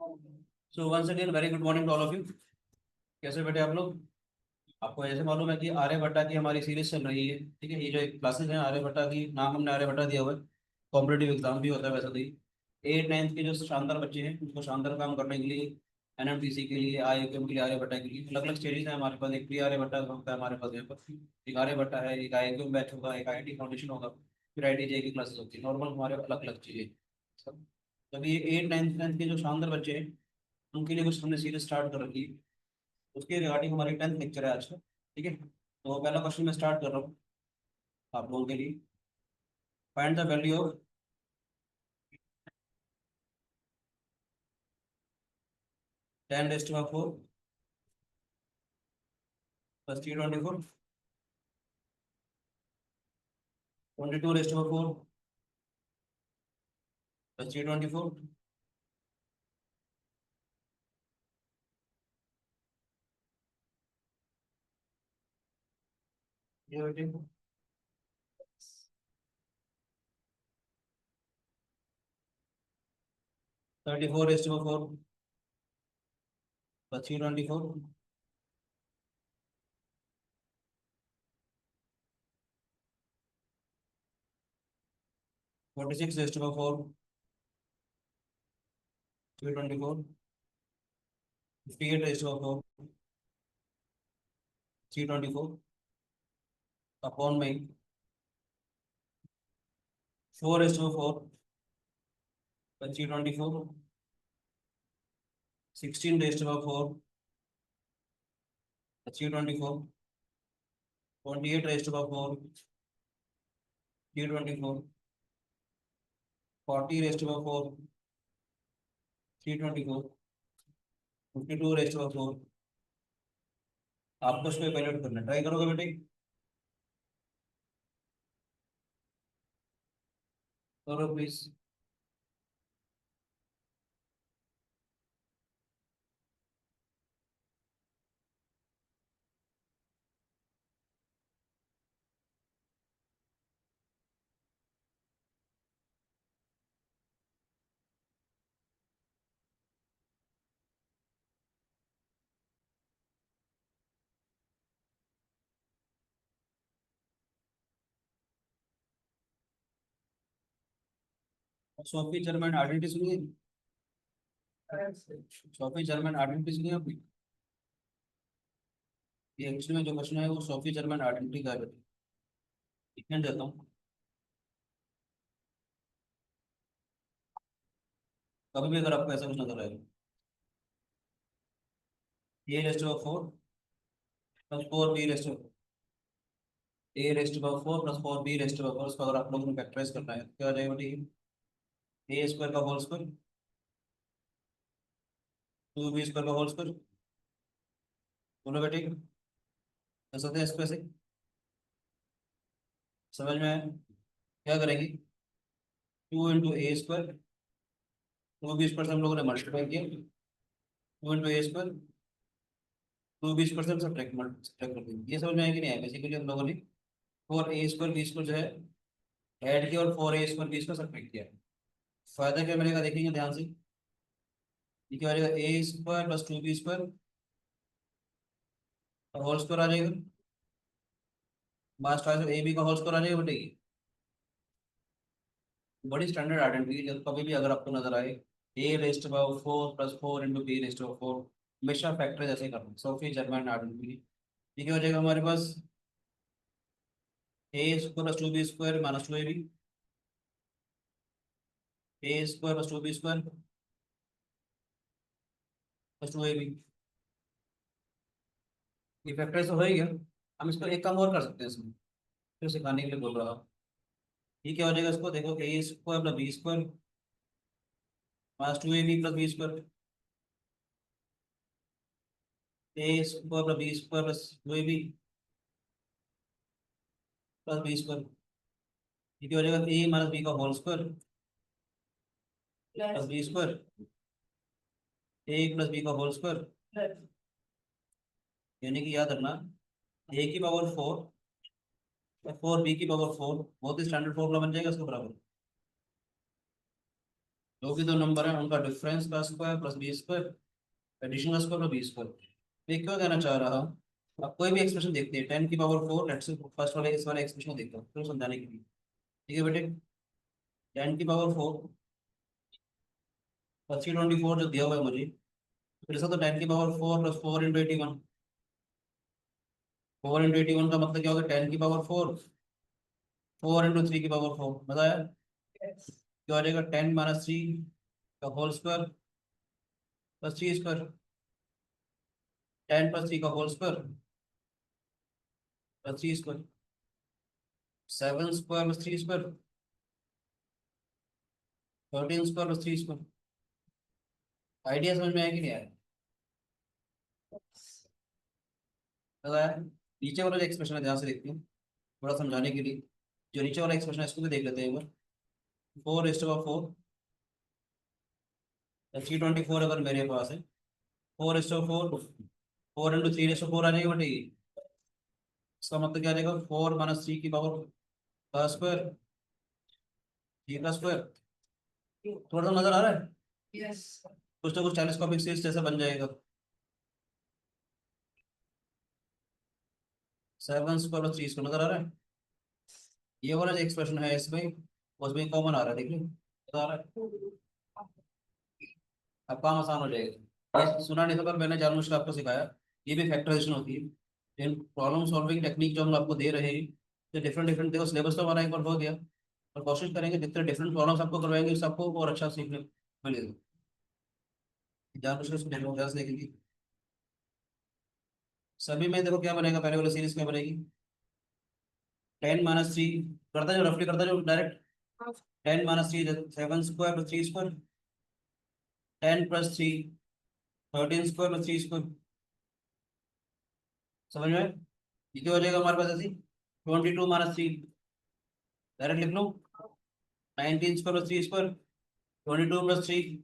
So once again very good morning to all of you. कैसे बैठे आप लोग? आपको ऐसे मालूम है कि आर्यभट्टा की हमारी सीरीज चल रही है। ठीक है, ये जो क्लासेस हैं आर्यभट्टा की, नाम हमने आर्यभट्टा दिया हुआ है। कॉम्पिटेटिव एग्जाम भी होता है वैसे तो ये। 8 9 के जो शानदार बच्चे हैं उनको शानदार काम करने के लिए, एनएमटीसी के लिए, आईआईएम के लिए, आर्यभट्टा के लिए अलग अलग स्टेजेस हैं हमारे पास। एक प्री आर्यभट्टा होता है हमारे पास यहाँ पर, एक आर्यभट्टा है, एक आईआईएम बैच होगा, एक आईआईटी फाउंडेशन होगा, फिर आईआईटी की क्लासेस होती है। नॉर्मल हमारे अलग अलग चीज़ें सब। जब ये 8 9 के जो शानदार बच्चे हैं उनके लिए कुछ हमने सीरीज स्टार्ट कर रखी है। उसके रिगार्डिंग हमारी 10th लेक्चर है आज का। ठीक है, तो पहला क्वेश्चन मैं स्टार्ट कर रहा हूँ आप लोगों के लिए। Find the value of 10 raised to 4 plus 324, 22 raised to 4 plus 324, 34 raised to 4 plus 324, 46 raised to 4, 324, 58 raised to 4, 324 upon my 4 raised to 4 plus 324, 16 raised to 4 plus 324, 28 raised to 4, 324, 40 raised to 4, 324, 52 raised to 4। आपको उसको evaluate करना, try करोगे बेटे? करो please. Sophie Germain identity सुनिए। Sophie Germain identity सुनिए आपने? ये एक्चुअली में जो क्वेश्चन है वो सोफी जर्मन आइडेंटिटी का है बेटे। हिंट देता हूँ। कभी भी अगर आपको ऐसा कुछ नजर आए, a rest of 4 plus 4 b rest of a rest of 4 plus 4 b rest of 4, इसको अगर आप लोगों ने फैक्टराइज करना है क्या आ जाएगा बेटे? ए स्क्वायर का होल स्क्वायर, 2 बी स्क्वायर का होल स्क्वायर। बोलो बेटे, कर सकते हैं इसको ऐसे? समझ में आया? क्या करेंगे? 2 इंटू ए स्क्वायर, 2 बी स्क्वायर से हम लोगों ने मल्टीप्लाई किया, 2 इंटू ए स्क्वायर, 2 बी स्क्वायर से हम सब्ट्रैक्ट कर देंगे। ये समझ में आया कि नहीं आया? बेसिकली हम लोगों ने 4 a स्क्वायर बी स्क्वायर जो है ऐड किया और 4 a square B square subtract किया। फायदा क्या मिलेगा देखेंगे ध्यान से। ये क्या हो जाएगा? ए स्क्वायर प्लस 2 बी स्क्वायर और होल स्क्वायर आ जाएगा। मास ट्रांसफर ए बी का होल स्क्वायर आ जाएगा बेटे। ये बड़ी स्टैंडर्ड आइडेंटिटी है, जब कभी भी अगर आपको नजर आए a rest power 4 plus 4 into b rest power 4, हमेशा फैक्टर जैसे करना। Sophie Germain identity. ये क्या हो जाएगा हमारे पास? A square plus 2 b square minus 2 ab, a square plus 2 b square plus 2 ab। ये फैक्टर से हो ही गया। हम इसको एक काम और कर सकते हैं इसमें, फिर सिखाने के लिए बोल रहा हूँ। ये क्या हो जाएगा? इसको देखो, a square plus B square minus 2ab plus B square, a square plus B square plus 2ab plus B square. ये क्या हो जाएगा? ए माइनस बी का whole square plus B square, a plus b का whole square. यानी कि याद रखना, ए की पावर 4 4 बी की पावर 4, बहुत ही स्टैंडर्ड फॉर्मूला बन जाएगा इसके बराबर। जो भी दो नंबर है उनका डिफरेंस का square plus B square, addition का स्क्वायर प्लस बी स्क्वायर। ये क्यों कहना चाह रहा हूँ, आप कोई भी एक्सप्रेशन देखते हैं 10 की पावर 4, लेट्स से फर्स्ट वाले इस वाले एक्सप्रेशन को देखते हो फिर समझाने के लिए। ठीक है बेटे, 10 की पावर 4 प्लस 324 जो दिया हुआ है मुझे, फिर इसका तो 10 की पावर 4 प्लस 4 इंटू 81, 4 इंटू 81 का मतलब क्या होगा, 10 की पावर 4, 4 इंटू 3 की पावर 4, मजा आया। क्या आ जाएगा, 10 - 3 का होल स्क्वायर प्लस 3 स्क्वायर, 10 + 3 का whole square plus 3 square, 7 square plus 3 square, 13 square plus 3 square. Idea समझ में आया कि नहीं आया, मजा आया। नीचे वाला जो एक्सप्रेशन है ध्यान से देखते हैं थोड़ा समझाने के लिए। जो नीचे वाला एक्सप्रेशन है इसको भी देख लेते हैं एक बार। 4 × 4 324 अगर मेरे पास है, 4 × 4, 4 × 3 = 4 आ जाएगा बेटे ये। इसका मतलब क्या आ जाएगा, 4 - 3 की पावर का स्क्वायर, 3 का स्क्वायर। थोड़ा सा नजर आ रहा है, कुछ ना कुछ टेलीस्कोपिक सीरीज जैसा बन जाएगा। 7 स्क्वायर प्लस 3 स्क्वायर नजर आ रहा है। ये वाला जो एक्सप्रेशन है इसमें उसमें कॉमन आ रहा है, देख लो नजर आ रहा है। अब काम आसान हो जाएगा। ये सुना नहीं था पर मैंने जानबूझकर आपको सिखाया। ये भी फैक्टराइजेशन होती है, इन प्रॉब्लम सॉल्विंग टेक्निक जो हम आपको दे रहे हैं, तो डिफरेंट डिफरेंट देखो सिलेबस तो हमारा एक बार हो गया, और कोशिश करेंगे जितने डिफरेंट प्रॉब्लम्स आपको करवाएंगे उससे आपको और अच्छा सीखने को मिलेगा। जानबूझकर इसको देखो ध्यान से देखेंगे। सभी में देखो क्या बनेगा, पहले वाली सीरीज क्या बनेगी, 10 - 3 करता जो रफली करता जो direct, 10 - 3 7 square plus 3 square, 10 + 3 13 square plus 3 square. समझ में, ये क्या हो जाएगा हमारे पास ऐसी, 22 - 3 डायरेक्ट लिख लो, 19 स्क्वायर प्लस 3 स्क्वायर, 22 + 3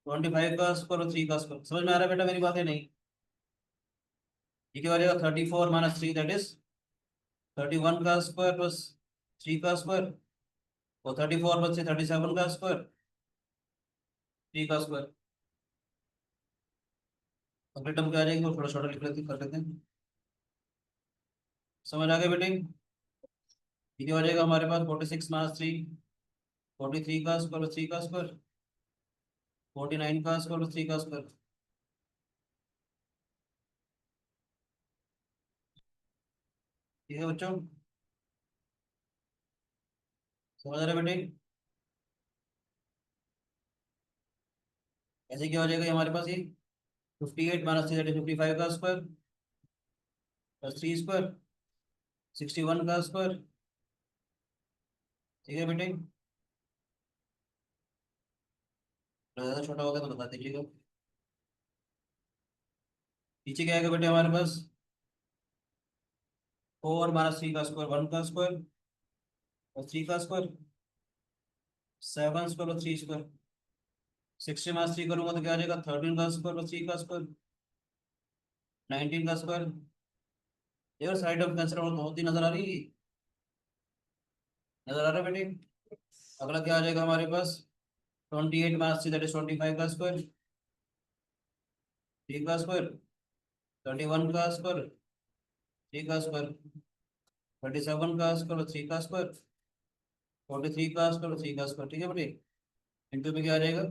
25 का स्क्वायर और 3 का स्क्वायर। समझ में आ रहा है बेटा मेरी बात है नहीं। ये क्या हो जाएगा, 34 - 3 दैट इज 31 का स्क्वायर प्लस 3 का स्क्वायर, और 34 + 3 37 का स्क्वायर, 3 का स्क्वायर। अगले टर्म क्या आ जाएगी वो थोड़ा छोटा लिख लेते कर लेते हैं। समझ आ गया बेटे, ये क्या हो जाएगा हमारे पास, 46 - 3 43 का स्क्वायर प्लस 3 का स्क्वायर, 49 का स्क्वायर प्लस 3 का स्क्वायर। ठीक है बच्चों, समझ रहे बेटे। ऐसे क्या हो जाएगा ये हमारे पास, ये 58 - 3 55 का स्क्वायर प्लस 3 स्क्वायर, 61 का स्क्वायर। ठीक है बेटे, ज़्यादा छोटा होगा तो बता दीजिएगा। नीचे क्या आएगा बेटे हमारे पास, 4 - 3 का स्क्वायर 1 का स्क्वायर और 3 का स्क्वायर, 7 स्क्वायर प्लस 3 स्क्वायर। 60 - 3 करूंगा तो क्या आ जाएगा, 13 का स्क्वायर प्लस 3 का स्क्वायर, 19 का स्क्वायर। यार साइड ऑफ कैंसर और बहुत ही नजर आ रही है, नजर आ रहा है बेटे। अगला क्या आ जाएगा हमारे पास, 28 - 3 दैट इज 25 का स्क्वायर, 3 का स्क्वायर, 31 का स्क्वायर, 3 का स्क्वायर, 37 का स्क्वायर, 3 का स्क्वायर, 43 का स्क्वायर, 3 का स्क्वायर। ठीक है बेटे, इंटू में क्या आ जाएगा,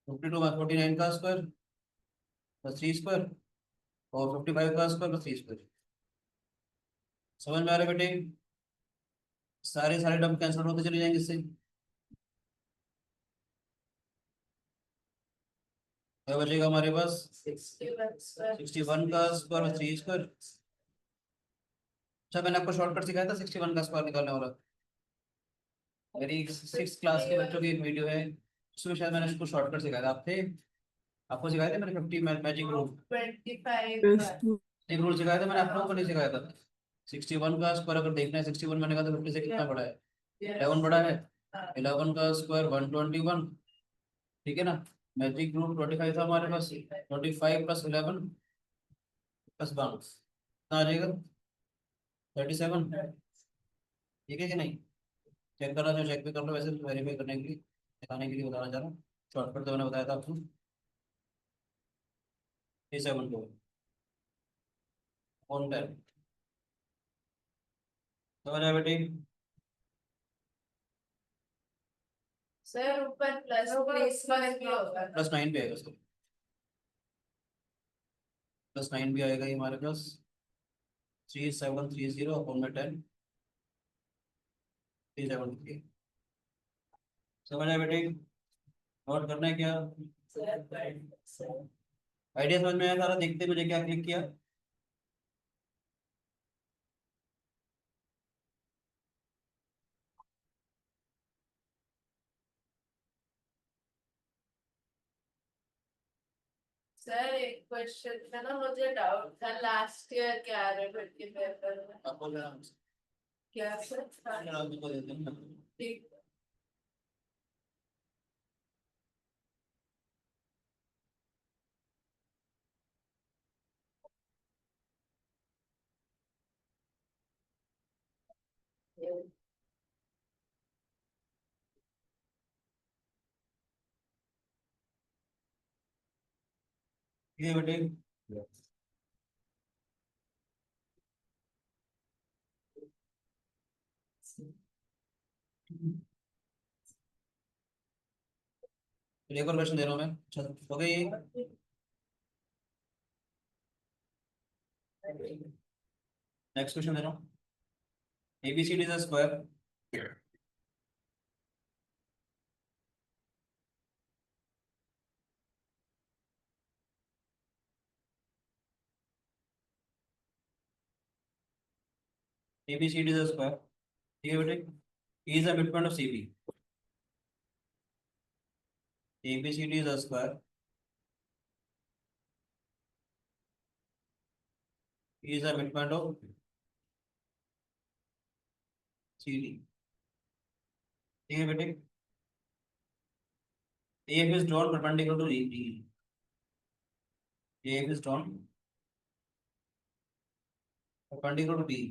52 - 49 का स्क्वायर प्लस 3 स्क्वायर, और 55 का स्क्वायर प्लस 3 स्क्वायर। समझ में आ रहा है बेटे, सारे सारे टर्म कैंसिल होते चले जाएंगे इससे। क्या बचेगा हमारे पास, 61 का स्क्वायर और 3 स्क्वायर। अच्छा मैंने आपको शॉर्टकट सिखाया था 61 का स्क्वायर निकालने वाला, मेरी 6th क्लास के बच्चों की एक वीडियो है, उसमें शायद मैंने उसको शॉर्टकट सिखाया था। आप थे, आपको सिखाया था मैंने 50 मैजिक रूल, 25 एक रूल सिखाया था मैंने, आप लोगों को नहीं सिखाया था। 61 का स्क्वायर अगर देखना है, 61 मैंने कहा था 50 से कितना बड़ा है, 11 बड़ा है। 11 का स्क्वायर 121, ठीक है ना। मैजिक रूल 25 था हमारे पास, 25 + 11 + 1 कितना आ जाएगा, 37। ठीक है कि नहीं, चेक करना जो चेक भी कर लो, वैसे वेरीफाई करने के लिए, दिखाने के लिए बताना चाह रहा हूँ। शॉर्टकट तो मैंने बताया था आपको, 372 ऑन टाइम। समझ आया बेटी? सर ऊपर प्लस प्लेसमेंट क्या होगा? +9 भी आएगा सर, +9 भी आएगा ये हमारे पास। 3730 अपॉन में 10, 373। समझ आया बेटी? नोट करना है क्या? सर आइडिया समझ में आया सारा? देखते मुझे क्या क्लिक किया। सर एक क्वेश्चन था ना, मुझे डाउट था लास्ट ईयर के आर्यभट्ट के पेपर में। आप बोल रहे हैं क्या सर? आप भी को देते हैं ना। ठीक। ये बेटे, एक और क्वेश्चन दे रहा हूँ मैं। अच्छा हो गया ये। नेक्स्ट क्वेश्चन दे रहा हूँ। ABCD is a square. ABCD is a square, ठीक है बेटे? E is the midpoint of CB. ABCD is a square. E is the midpoint of CD. ठीक है बेटे? AF is drawn perpendicular to DE. AF is drawn perpendicular to DE.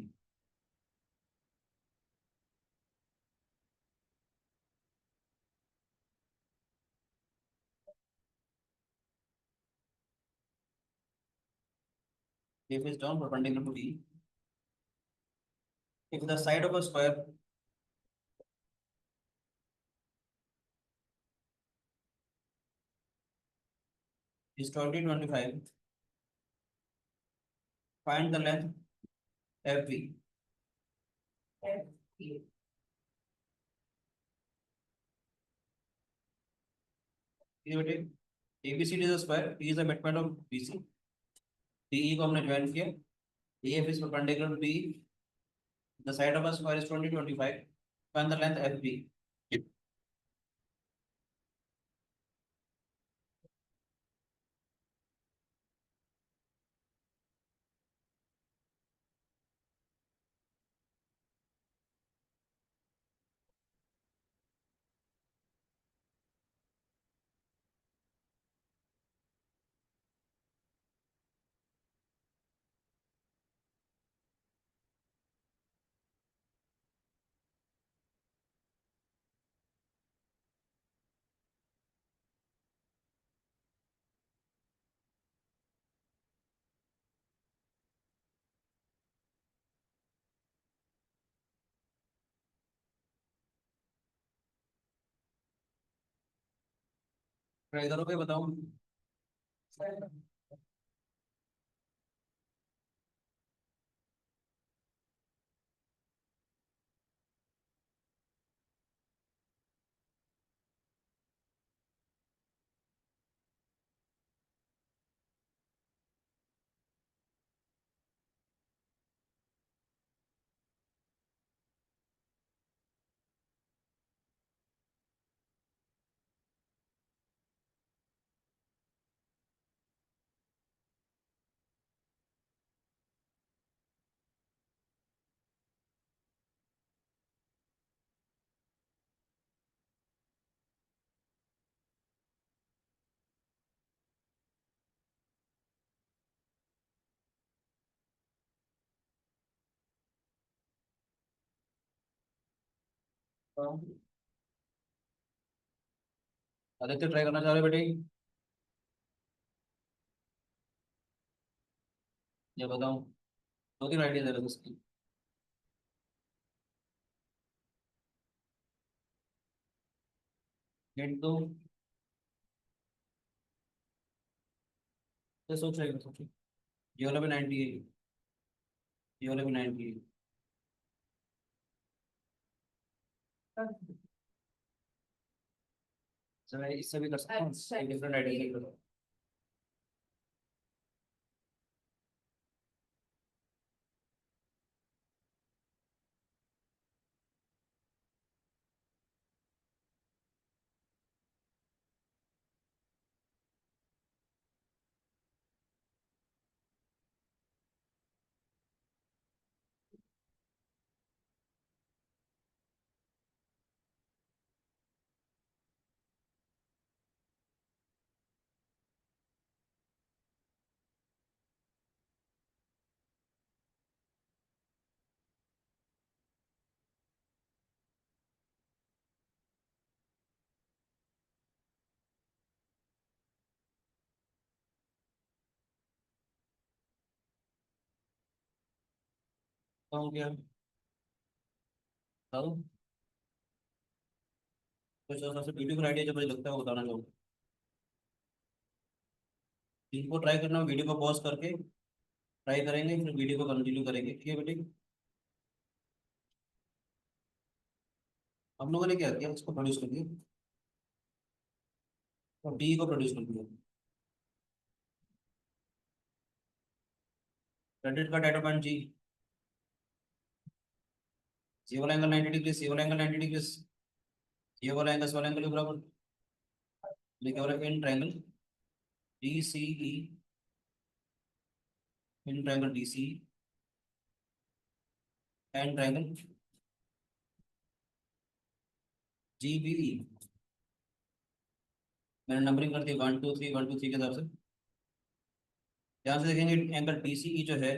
AF is drawn perpendicular to DE. If the side of a square is 2025, find the length FV. ठीक है बेटे? ABCD is a square. E is the midpoint of BC. DE को हमने join किया। AF is perpendicular to DE. The side of a square is 2025. Find the length FB. Try करोगे बताओ? Aditya try करना चाह रहे बेटे? ये बताऊं? दो तीन आइडिया दे रहे थे उसकी। हिंट दो। ये सोच रहे सोचो। ये वाला भी 90 है। ये वाला भी 90 है। सर मैं इससे भी कर सकता हूँ, अच्छा, एक डिफरेंट आइडिया से करो। बताऊँ क्या? बताओ। कुछ सबसे ब्यूटीफुल आइडिया जो मुझे लगता है वो बताना चाहूँ। इनको ट्राई करना, वीडियो को पॉज करके ट्राई करेंगे, फिर वीडियो को कंटिन्यू करेंगे, ठीक है बेटे? हम लोगों ने क्या किया, इसको प्रोड्यूस कर दिया और डी को प्रोड्यूस कर दिया। क्रेडिट का डाटा पॉइंट जी। ये वाला एंगल 90 डिग्री, ये वाला एंगल 90 डिग्री, ये वाला एंगल के बराबर। लिखा हुआ है in triangle D C E, in triangle D C and triangle G B E. मैंने नंबरिंग कर दी 1 2 3, 1 2 3 के हिसाब से। ध्यान से देखेंगे एंगल डी सी ई जो है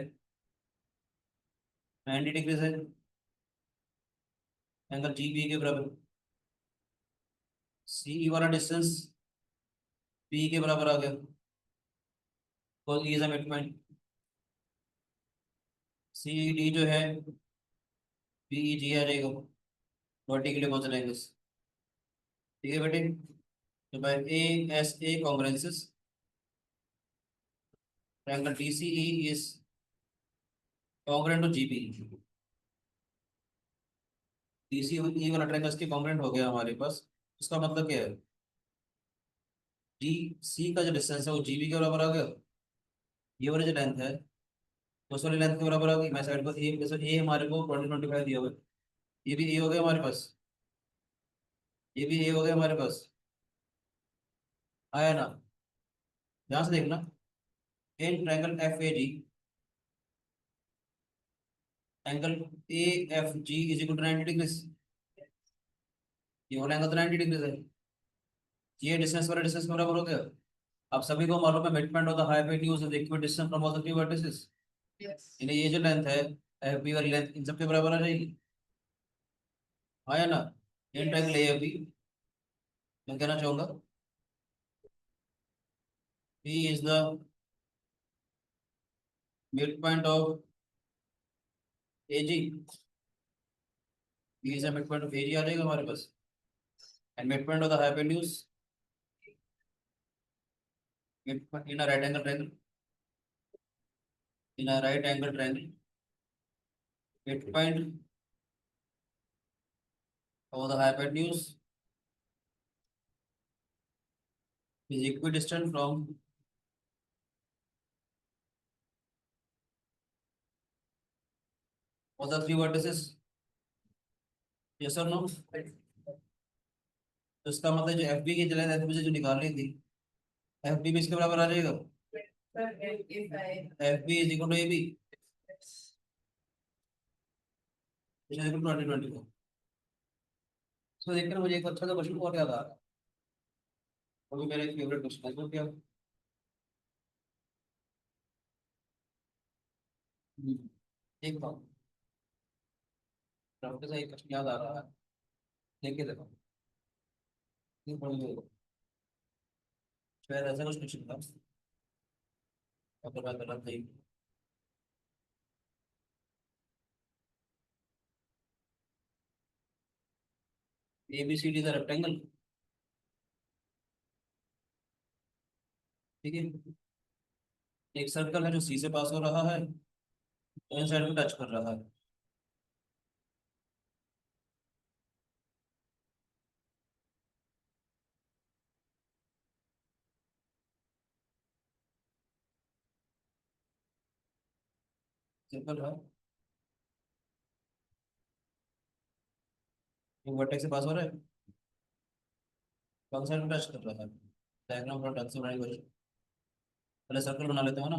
90 डिग्री है, एंगल जी बी के बराबर। सी ई वाला डिस्टेंस बी के बराबर आ गया, तो E is a mid point. C D जो है बी ई जी आ जाएगा, वर्टिकली पहुंच जाएंगे, ठीक है बेटे? तो by A S A congruences angle D C E is congruent to G B. D C E वाला ट्रायंगल इसके कॉन्ग्रेंट हो गया हमारे पास। इसका मतलब क्या है? डी सी का जो डिस्टेंस है वो जी बी के बराबर आ गया। ये वाली जो लेंथ है उस वाली लेंथ के बराबर आ गई। मैं साइड पर ए, जैसे ए हमारे को 20 25 दिया हुआ है, ये भी ए हो गया हमारे पास, ये भी ए हो गया हमारे पास। आया ना? ध्यान से देखना, in triangle F A G, angle A F G is equal to 90 degree. ये वाला एंगल तो 90 डिग्री है, ये डिस्टेंस वाला डिस्टेंस के बराबर हो गया। अब सभी को मालूम है mid point of the hypotenuse is equal distance from all the three vertices. yes. यानी ये जो लेंथ है एफ बी वाली लेंथ इन सब के बराबर आ जाएगी। आया ना? In triangle A F B, मैं कहना चाहूंगा B is the mid point of A G. B is the mid point of A G आ जाएगा हमारे पास, and mid point of the hypotenuse in a right angle triangle, in a right angle triangle, mid point of the hypotenuse is equidistant from all the three vertices. Yes or no? तो इसका मतलब जो F B की जगह F B से जो निकाल रही थी, एफ बी भी इसके बराबर आ जाएगा। If I F B is equal to A B is equal to 20 24। तो देखकर मुझे एक अच्छा सा क्वेश्चन और याद आ रहा है, वो भी मेरा एक फेवरेट क्वेश्चन है। तो क्या देखता हूँ, डॉक्टर से एक क्वेश्चन याद आ रहा है। देख के देखो, ये पढ़ लो, शायद ऐसा कुछ कुछ था, अगर बात गलत थी। ए बी सी डी का रेक्टेंगल, ठीक है। एक सर्कल है जो सी से पास हो रहा है, इन साइड में टच कर रहा है। सिंपल है, वो वर्टेक्स से पास हो रहा है, कौन साइड में टच कर रहा है। डायग्राम थोड़ा टच से बनाने की कोशिश, पहले सर्कल बना लेते हो ना,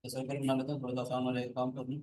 तो सर्कल बना लेते हैं, थोड़ा सा आसान हो जाएगा काम करना।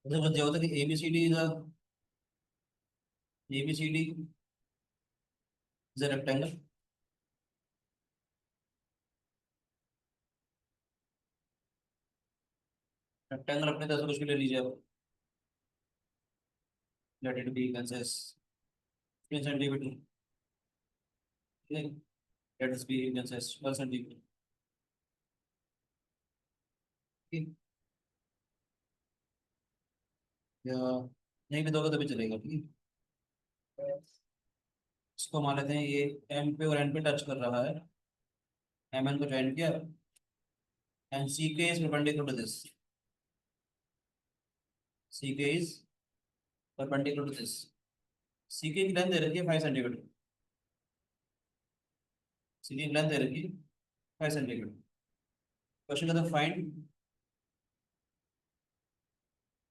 जैसे बस ये होता है कि A B C D is a rectangle. Rectangle अपने तरह से कुछ भी ले लीजिए आप, लेट इट बी कंसेस 10 सेंटीमीटर, लेट इट बी कंसेस 12 सेंटीमीटर, ठीक। या नहीं भी दोगे तो भी चलेगा, ठीक है। इसको मान लेते हैं ये एम पे और एन पे टच कर रहा है, एम एन को ज्वाइन किया, एंड सी के इज परपेंडिकुलर टू दिस, सी के इज परपेंडिकुलर टू दिस। सी के की लेंथ दे रखी है 5 सेंटीमीटर, सी की लेंथ दे रखी है 5 सेंटीमीटर। क्वेश्चन का था find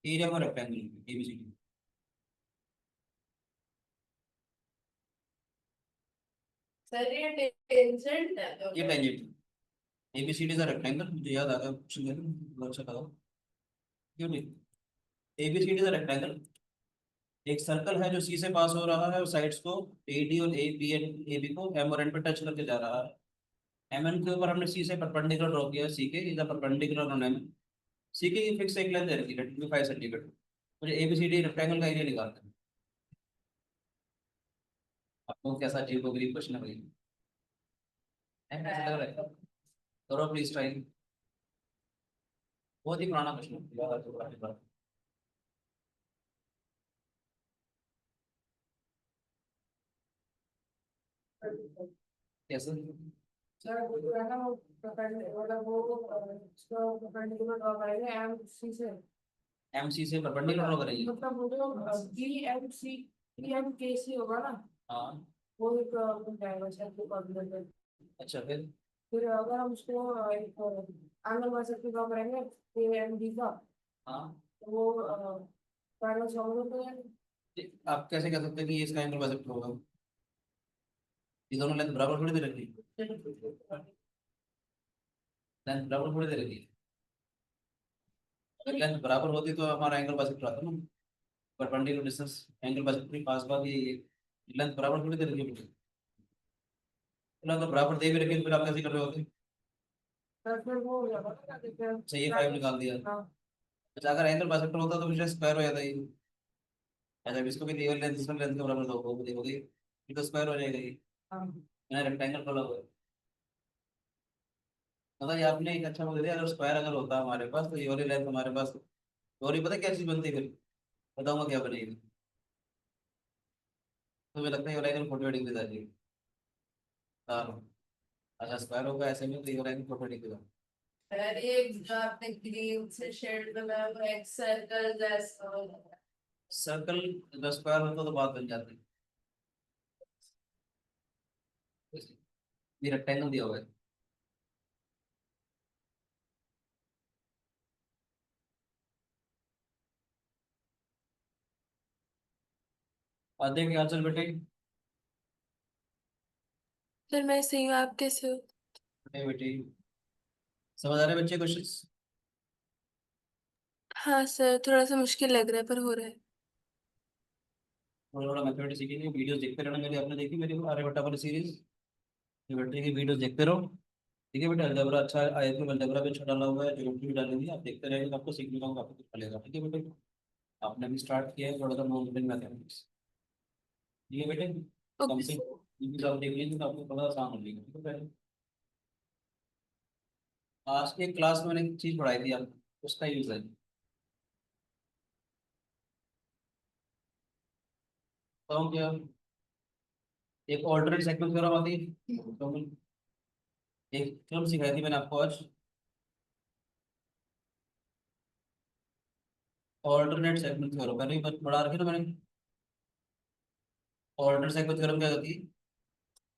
area of rectangle ABCD. Sir ये टेंजेंट है तो ये टेंजेंट, एबीसीडी का रेक्टेंगल, मुझे याद आ गया क्वेश्चन का, बहुत अच्छा था, क्यों नहीं। एबीसीडी का रेक्टेंगल, एक सर्कल है जो सी से पास हो रहा है और साइड्स को ए डी और A B and A B को एम और एन पे टच करके जा रहा है। एम एन के ऊपर हमने सी से परपेंडिकुलर ड्रॉ किया, सी के इज परपेंडिकुलर ऑन एम। सी के की फिक्स एक लेंथ है रखी 5 सेंटीमीटर। मुझे एबीसीडी रेक्टेंगल का एरिया निकालना है। आपको कैसा अजीब गरीब क्वेश्चन है भाई, कैसा लग रहा है, करो प्लीज ट्राई। बहुत ही पुराना क्वेश्चन है, याद आ तो पुरानी बात। कैसे, सर वो जो है ना वो मतलब वो उसको परपेंडिकुलर ड्रॉ करेंगे एम सी से, एम सी से परपेंडिकुलर ड्रॉ करेंगे। मतलब वो जो B M C B M के सी होगा ना, हाँ, वो एक बन जाएगा सर को कोऑर्डिनेट। अच्छा फिर अगर हम उसको एक एंगल बाइसेक्टर ड्रॉ करेंगे ए एम डी का, हाँ, तो वो पैरेलल सॉल्व होते हैं। आप कैसे कह सकते हैं कि ये इसका एंगल बाइसेक्टर होगा, ये दोनों लेंथ बराबर थोड़ी दे रखी है, लेंथ बराबर थोड़ी दे रखी है। अगर लेंथ बराबर होती तो हमारा एंगल बाइसेक्टर आता ना, परपेंडिकुलर डिस्टेंस एंगल बाइसेक्टर के पास बात ये लेंथ बराबर थोड़ी दे रखी है। तो बराबर दे भी रखी है, तो फिर आप कैसे कर रहे होते। सर फिर वो हो जाएगा ना, क्या कहते हैं, अच्छा, ये 5 निकाल दिया। हाँ। अच्छा, अगर एंगल बाइसेक्टर होता तो फिर स्क्वायर हो जाता ये। अच्छा, अब इसको भी दी हुई लेंथ इसमें लेंथ के बराबर दो हो गई, ये तो स्क्वायर हो जाएगा ये। हाँ। मैंने रेक्टेंगल खोला हुआ है, मतलब ये आपने एक अच्छा बोल दिया, अगर स्क्वायर अगर होता हमारे पास तो ये वाली लेंथ हमारे पास, और ये पता है क्या चीज बनती है फिर, बताऊंगा क्या बनेगी। तो मुझे लगता है ये वाला एंगल 45 डिग्री आ जाएगी। हाँ, अच्छा स्क्वायर होगा ऐसे में, तो ये वाला एंगल 45 डिग्री। सर ये जो आपने ग्रीन से शेड बनाया वो एक सर्कल जैसा होगा। सर्कल अगर स्क्वायर होता तो बात बन जाती, ये रेक्टेंगल दिया हुआ है। आधे के आंसर बेटे। सर मैं सही हूँ, आप कैसे हो? बेटे बेटे समझ आ रहे बच्चे क्वेश्चंस? हाँ सर, थोड़ा सा मुश्किल लग रहा है पर हो रहा है। थोड़ा थोड़ा मैथमेटिक्स सीखेंगे, वीडियोस देखते रहना मेरी। आपने देखी मेरी आर्यभट्टा वाली सीरीज? ये बेटे की वीडियोस देखते रहो। ठीक है बेटा, अलजेब्रा अच्छा आया तो अलजेब्रा भी अच्छा डाला हुआ है, ज्योमेट्री भी डालेंगे, आप देखते रहेंगे तो आपको सीखने का आपको कुछ मिलेगा। ठीक है बेटे, आपने भी स्टार्ट किया है थोड़ा सा नॉन मैथमेटिक्स। ठीक है बेटे, कम ओके से सर। कम आप देख लीजिए तो आपको थोड़ा आसान हो जाएगा। ठीक है पहले आज के क्लास में मैंने एक चीज पढ़ाई थी आपको, उसका यूज है। तो क्या, एक ऑल्टरनेट सेगमेंट थ्योरम आती है तो एक थ्योरम सिखाई थी मैंने आपको आज, ऑल्टरनेट सेगमेंट थ्योरम पहले ही पढ़ा रखी ना मैंने। ऑल्टरनेट सेगमेंट थ्योरम क्या कहती है,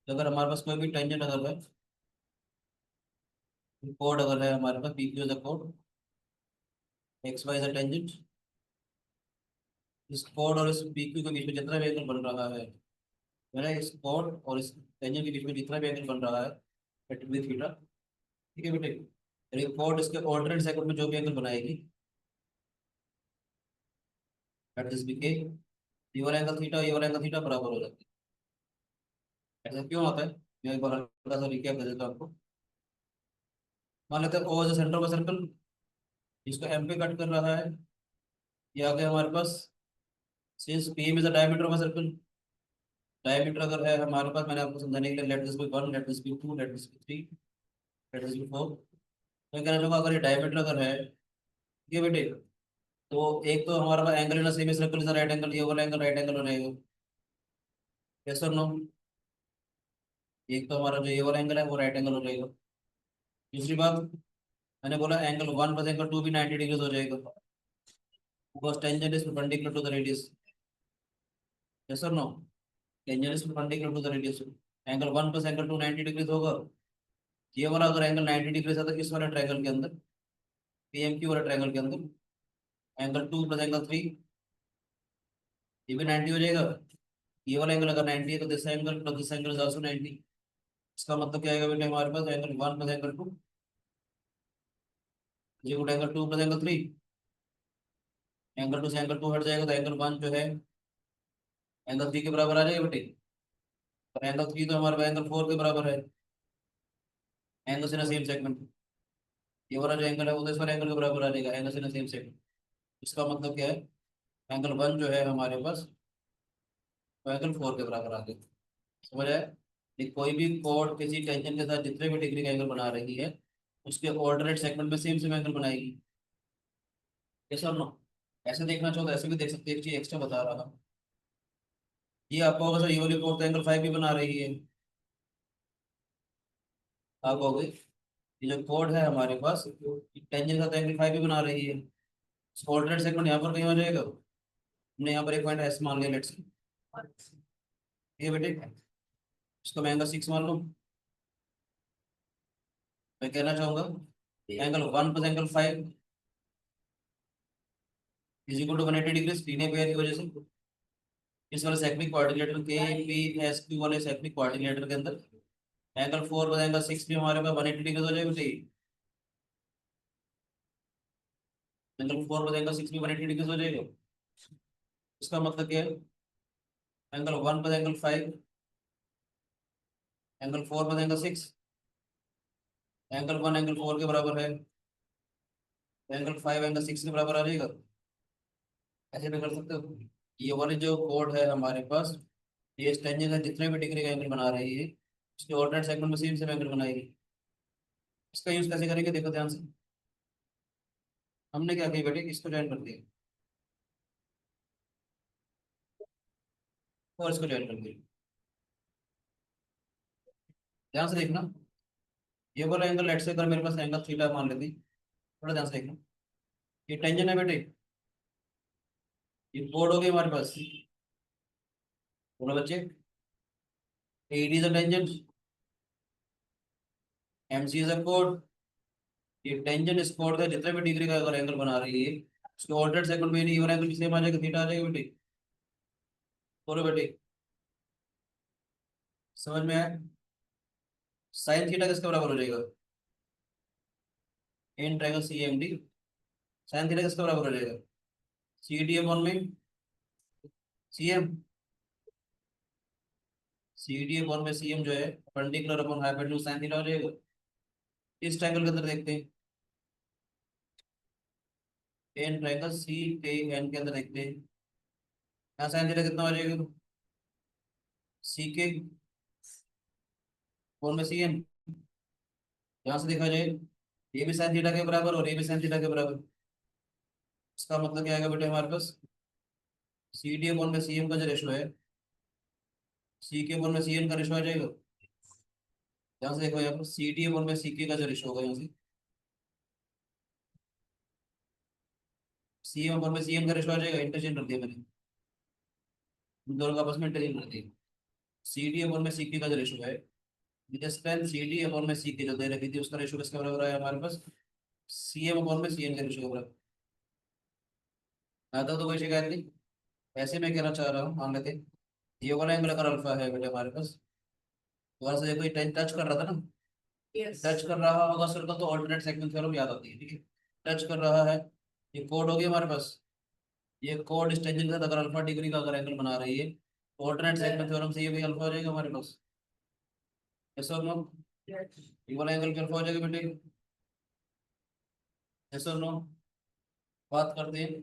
तो अगर हमारे पास कोई भी टेंजेंट अगर है, कोड अगर है हमारे पास, पी क्यू इज कोड, एक्स वाई इज टेंजेंट, इस कोड और इस पी क्यू के बीच में जितना भी एंगल बन रहा है, मैंने इस कोड और इस टेंजेंट के बीच में जितना भी एंगल बन रहा है, एट विद थीटा। ठीक है बेटे, और ये कोड इसके ऑल्टरनेट सेगमेंट में जो भी एंगल बनाएगी, एट दिस बीके, ये वाला एंगल थीटा ये वाला एंगल थीटा बराबर हो जाता है। ऐसा क्यों होता है, मैं एक बार हल्का सा रिकैप दे देता हूँ आपको। मान लेते हैं O is centre of circle, जिसको एम पे कट कर रहा है। ये आ गया हमारे पास, since P M is the diameter of circle, diameter अगर है हमारे पास, मैंने आपको समझाने के लिए let this be 1, let this be 2, let this be 3, let this be 4। मैं कहना चाहूँगा अगर ये डायमीटर अगर है, ठीक है बेटे, तो एक तो हमारे पास angle in semi circle is right angle, ये वाला एंगल राइट एंगल हो जाएगा। यस और नो? एक तो हमारा जो ये वाला एंगल है वो राइट एंगल हो जाएगा। दूसरी बात, मैंने बोला एंगल 1 प्लस एंगल 2 भी 90 डिग्री हो जाएगा, because tangent is perpendicular to the radius. Yes और no? Tangent is perpendicular to the radius. Angle 1 plus angle 2 90 degree होगा। ये वाला अगर एंगल 90 डिग्री था तो किस वाले ट्रायंगल के अंदर, पीएमक्यू वाले ट्रायंगल के अंदर, एंगल 2 प्लस एंगल 3, ये भी 90 हो जाएगा। ये वाला एंगल अगर 90 है तो this angle plus this angle is also 90। इसका मतलब क्या आएगा बेटे, हमारे पास एंगल 1 प्लस एंगल 2 ये good angle 2 plus angle 3, angle 2 से एंगल 2 हट जाएगा तो एंगल 1 जो है एंगल 3 के बराबर आ जाएगा बेटे। और एंगल 3 तो हमारे पास एंगल 4 के बराबर है, एंगल से ना सेम सेगमेंट। ये वाला जो एंगल है वो तो इस वाले एंगल के बराबर आ जाएगा, एंगल से ना सेम सेगमेंट। इसका मतलब क्या है, एंगल 1 जो है हमारे पास वो एंगल 4 के बराबर आ गया। समझ आया? ये कोई भी कोड किसी टेंशन के साथ जितने भी डिग्री का एंगल बना रही है, उसके ऑल्टरनेट सेगमेंट में सेम सेम एंगल बनाएगी। ये सब नो, ऐसे देखना चाहो तो ऐसे भी देख सकते हैं। एक चीज एक्स्ट्रा बता रहा हूँ, ये आपको होगा सर ये वाली कोड तो एंगल 5 भी बना रही है। आप कहोगे ये जो कोड है हमारे पास टेंजेंट का तो एंगल 5 भी बना रही है, ऑल्टरनेट सेगमेंट यहाँ पर कहीं हो जाएगा। हमने यहाँ पर एक पॉइंट एस मान लिया, लेट्स। ये बेटे इसको मैं एंगल 6 मान लूँ। मैं कहना चाहूंगा angle 1 plus angle 5 is equal to 180 degree, linear pair की वजह से। इस वाले सेकंड कोऑर्डिनेटर के पी एस क्यू वाले सेकंड कोऑर्डिनेटर के अंदर एंगल 4 प्लस एंगल 6 भी हमारे पास 180 डिग्री हो जाएगा बेटे। एंगल 4 प्लस एंगल 6 भी 180 डिग्री हो जाएगा। इसका मतलब क्या है, angle 1 plus angle 5, angle 4 plus angle 6, angle 1 angle 4 के बराबर है, एंगल 5 एंगल 6 के बराबर आ जाएगा। ऐसे भी कर सकते हो। ये वाले जो कोड है हमारे पास, ये इस टेंजेंट का जितने भी डिग्री का एंगल बना रही है, उसके ऑल्टरनेट सेगमेंट में सेम सेम एंगल बनाएगी। इसका यूज कैसे करेंगे देखो ध्यान से। हमने क्या किया बेटे, इसको ज्वाइन कर दिया और इसको ज्वाइन कर दिया। ध्यान से देखना, ये वाला एंगल लेट से अगर मेरे पास एंगल थीटा मान लेती, थोड़ा ध्यान से देखना। ये टेंजेंट है बेटे, ये कोड हो गई हमारे पास। बोलो बच्चे, AD is a tangent, MC is a कोड। ये टेंजेंट इस कोड का जितने भी डिग्री का अगर एंगल बना रही है, उसके ऑल्टरनेट सेगमेंट में ये वाला एंगल सेम आ जाएगा, थीटा आ जाएगा बेटे। बोलो बेटे, समझ में आया? साइन थीटा किसके बराबर हो जाएगा? In triangle C M D, sine theta किसके बराबर हो जाएगा? सी डी अपॉन में C M, C D upon में सी एम जो है perpendicular upon hypotenuse sine theta हो जाएगा। इस ट्रायंगल के अंदर देखते हैं, एन ट्रायंगल सी के एन के अंदर देखते हैं, यहाँ साइन थीटा कितना हो जाएगा? सी के अपॉन में सी एम, यहाँ से देखा जाए ये भी साइन थीटा के बराबर और ये भी साइन थीटा के बराबर। इसका मतलब क्या आएगा बेटे हमारे पास? सी डी अपॉन में सी एम का जो रेशो है, सी के अपॉन में सी एन का रेशो आ जाएगा। यहाँ से देखो, यहाँ पर सी डी अपॉन में सी के का जो रेशो होगा, यहाँ से सी एम अपॉन में सी एन का रेशो आ जाएगा। इंटरचेंज कर दिया मैंने, इन दोनों का आपस में इंटरचेंज कर दिया। सी डी अपॉन में सी के का जो रेशो है, डिस्टेंस सी डी अपॉन में सी के जो दे रखी थी उसका रेशो किसके बराबर आया हमारे पास? सी एम अपॉन में सी एन के रेशो के बराबर। आता तो कोई शिकायत नहीं। ऐसे मैं कहना चाह रहा हूँ, मान लेते ये वाला एंगल अगर अल्फा है बेटे हमारे पास, तो वहां से देखो ये टच कर रहा था ना, Yes. टच कर रहा होगा सर्कल तो ऑल्टरनेट सेगमेंट थ्योरम याद आती है, ठीक है। टच कर रहा है, ये कोड होगी हमारे पास, ये कोड इस टेंजेंट के साथ अगर अल्फा डिग्री का अगर एंगल बना रही है तो ऑल्टरनेट सेगमेंट थ्योरम से ये भी अल्फा हो जाएगा हमारे पास। यस और नो? Yes. ये वाला एंगल भी अल्फा हो जाएगा बेटे। यस और नो? बात करते हैं,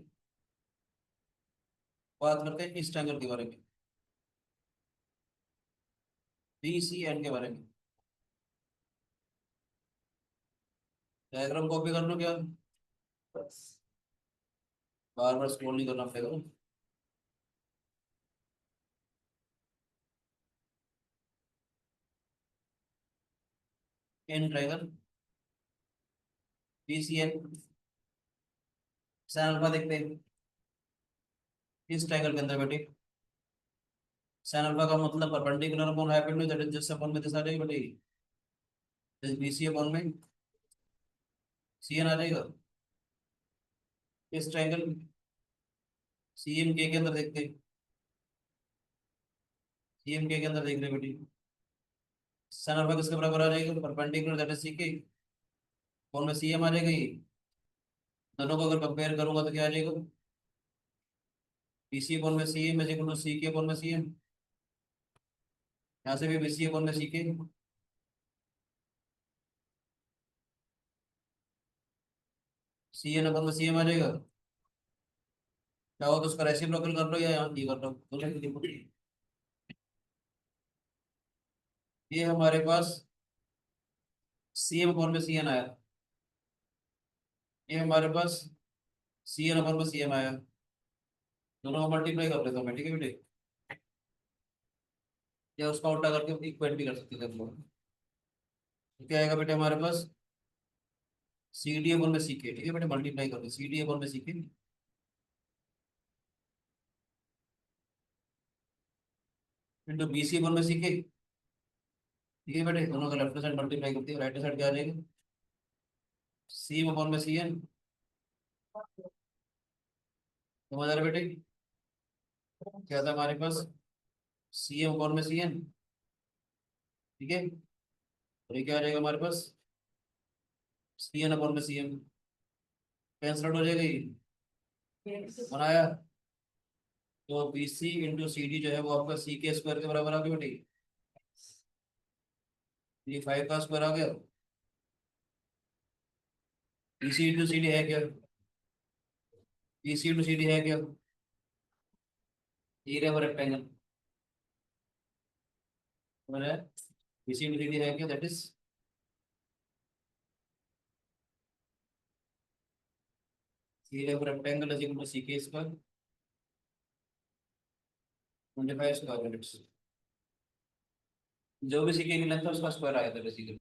बात करते हैं इस ट्रायंगल के बारे में, बी सी एन के बारे में। डायग्राम कॉपी कर लो क्या? बार बार स्क्रॉल नहीं करना पड़ेगा। In triangle B C N, sine alpha देखते हैं इस ट्रायंगल के अंदर बेटे। साइन अल्फा का मतलब perpendicular upon hypotenuse that is just upon में दिशा जाएगी बेटे, बी सी अपॉन में सी एन आ जाएगा। इस ट्रायंगल सी एम के अंदर देखते हैं, सी एम के अंदर देख रहे हैं बेटे, साइन अल्फा किसके बराबर आ जाएगा? परपेंडिकुलर दैट इज सी के, कौन में सी एम आ जाएगा। ये दोनों को अगर कंपेयर करूंगा तो क्या आ जाएगा? बी सी अपॉन में C M is equal to C K upon में सी एम, यहाँ से भी बी सी अपॉन में सी के, सी एन अपॉन में सी एम आ जाएगा। चाहो तो उसका रेसिप्रोकल कर लो या यहाँ ये कर लो, दोनों की देखो। ये हमारे पास सी एम अपॉन में सी एन आया, ये हमारे पास सी एन अपॉन में सी एम आया, दोनों को मल्टीप्लाई कर लेता हूँ मैं, ठीक है बेटे। या उसका उल्टा करके इक्वेट भी कर सकते थे हम लोग। तो क्या आएगा बेटे हमारे पास? सी डी अपॉन में सी के, ठीक है बेटे, मल्टीप्लाई कर दो सी डी अपॉन में सी के इंटू बी सी अपॉन में सी के, ठीक है बेटे। दोनों का लेफ्ट साइड मल्टीप्लाई करती है, राइट साइड क्या आ जाएगा? सी अपॉन में सी एन, समझ आ रहा है बेटे? क्या था हमारे पास? सी एम अपॉन में सी एन, ठीक है। और ये क्या आ जाएगा हमारे पास? सी एन अपॉन में सी एम, कैंसल आउट हो जाएगा ये, Yes. बनाया। तो B C into C D जो है वो आपका सी के स्क्वायर के बराबर आ गया बेटे, ये 5 का स्क्वायर आ गया। B C into C D है क्या? B C into C D है क्या? एरिया ऑफ रेक्टेंगल, समझ आया? B C into C D है क्या? That is area of rectangle is equal to C K square 25 square units, जो भी सी के की लेंथ है उसका स्क्वायर आया था बेसिकली,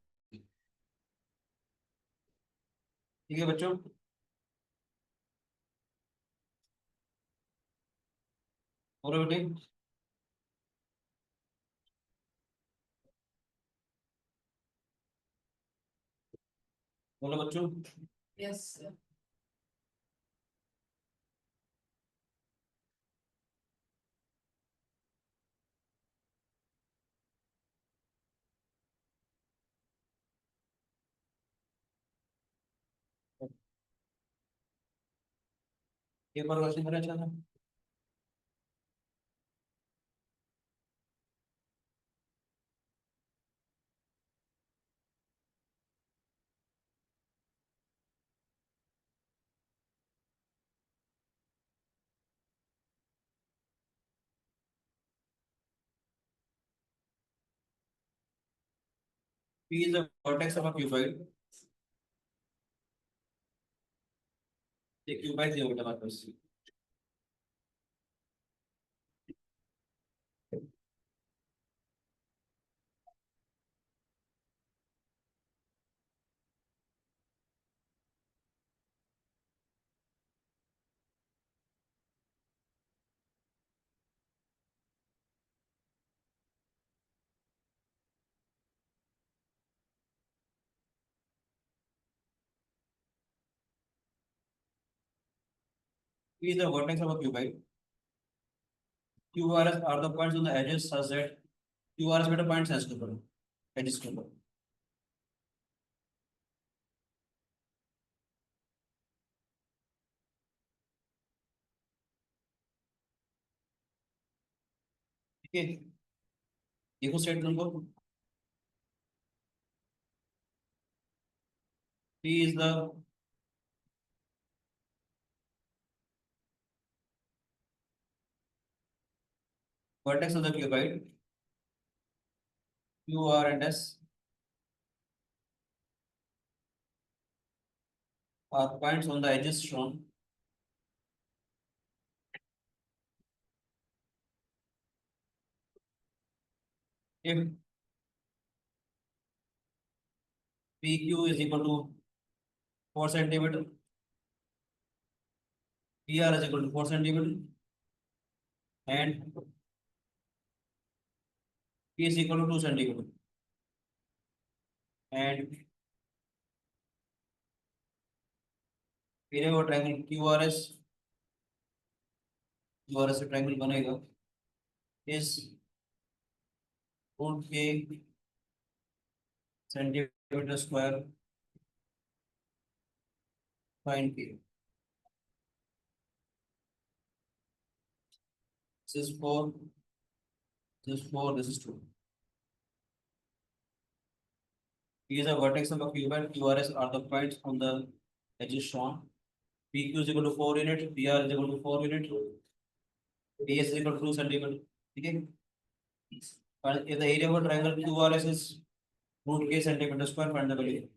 ठीक है बच्चों। और बेटे बोलो बच्चों। Yes. एक और क्वेश्चन करें अच्छा था। P is the vertex of a cuboid. ये क्यूबाइड दिया बेटा हमारे पास। P is the vertex of a cuboid. QRS are the points on the edges such that QRS बेटा पॉइंट्स हैं इसके ऊपर, एजेस के ऊपर। ठीक है, देखो स्टेटमेंट को। P is the vertex of the cuboid. Q, R, and S are points on the edges shown. If PQ is equal to 4 centimeter, PR is equal to 4 centimeter, and P is equal to 2 centimeter, and फिर वो triangle QRS से triangle बनेगा इस root के centimetre square find किए। This is 4, this is 4, this is 2. P is the vertex of a cuboid. QRS are the points on the edges shown. PQ is equal to 4 unit, PR is equal to 4 unit, DS is equal to 2 centimeter. ठीक है, and if the area of a triangle QRS is root k centimeter square, find the value.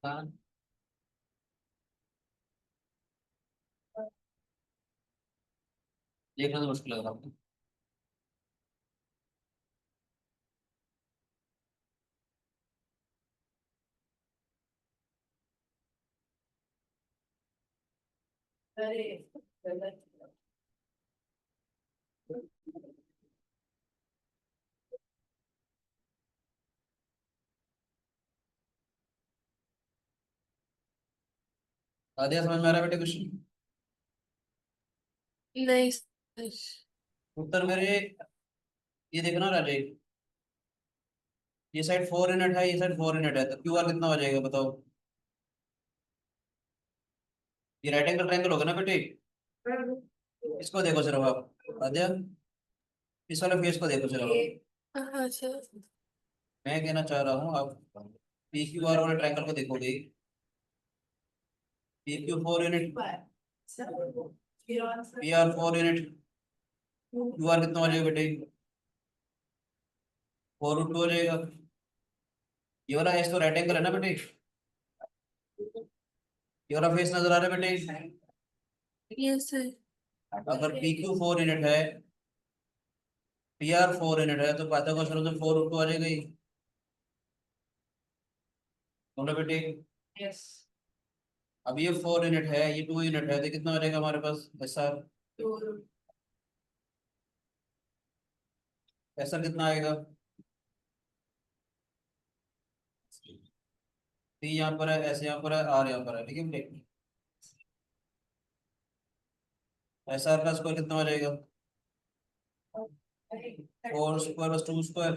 हाँ, देखना तो मुश्किल लग रहा है। आदिया समझ में आ रहा है बेटे क्वेश्चन? नहीं सर। उत्तर मेरे ये देखना राजे, ये साइड 4 यूनिट है, ये साइड 4 यूनिट है, तो क्यूआर कितना हो जाएगा बताओ? ये राइट एंगल ट्रायंगल होगा ना बेटे? इसको देखो सिर्फ आप आदिया, इस वाले फेस को देखो सिर्फ आप। हाँ सर। मैं कहना चाह रहा हूँ आप पी क्यू आर वाले ट्रायंगल को देखोगे, P Q 4 unit, P R 4 unit, Q R कितना हो जाएगा बेटे, 4√2 हो जाएगा। ये वाला एस तो राइट एंगल है ना बेटे, ये वाला फेस नजर आ रहा है बेटे। Yes sir. अगर पी क्यू 4 यूनिट है, पी आर 4 यूनिट है, तो पाथा का सर 4√2 आ जाएगा ही। बोलो बेटे, यस अब ये 4 यूनिट है, ये 2 यूनिट है, तो कितना हो जाएगा हमारे पास ऐसा, ऐसा कितना आएगा, टी यहाँ पर है, ऐसे यहाँ पर है, आर यहाँ पर है, ठीक है बेटे। ऐसा आर का स्क्वायर कितना हो जाएगा, 4 स्क्वायर प्लस 2 स्क्वायर,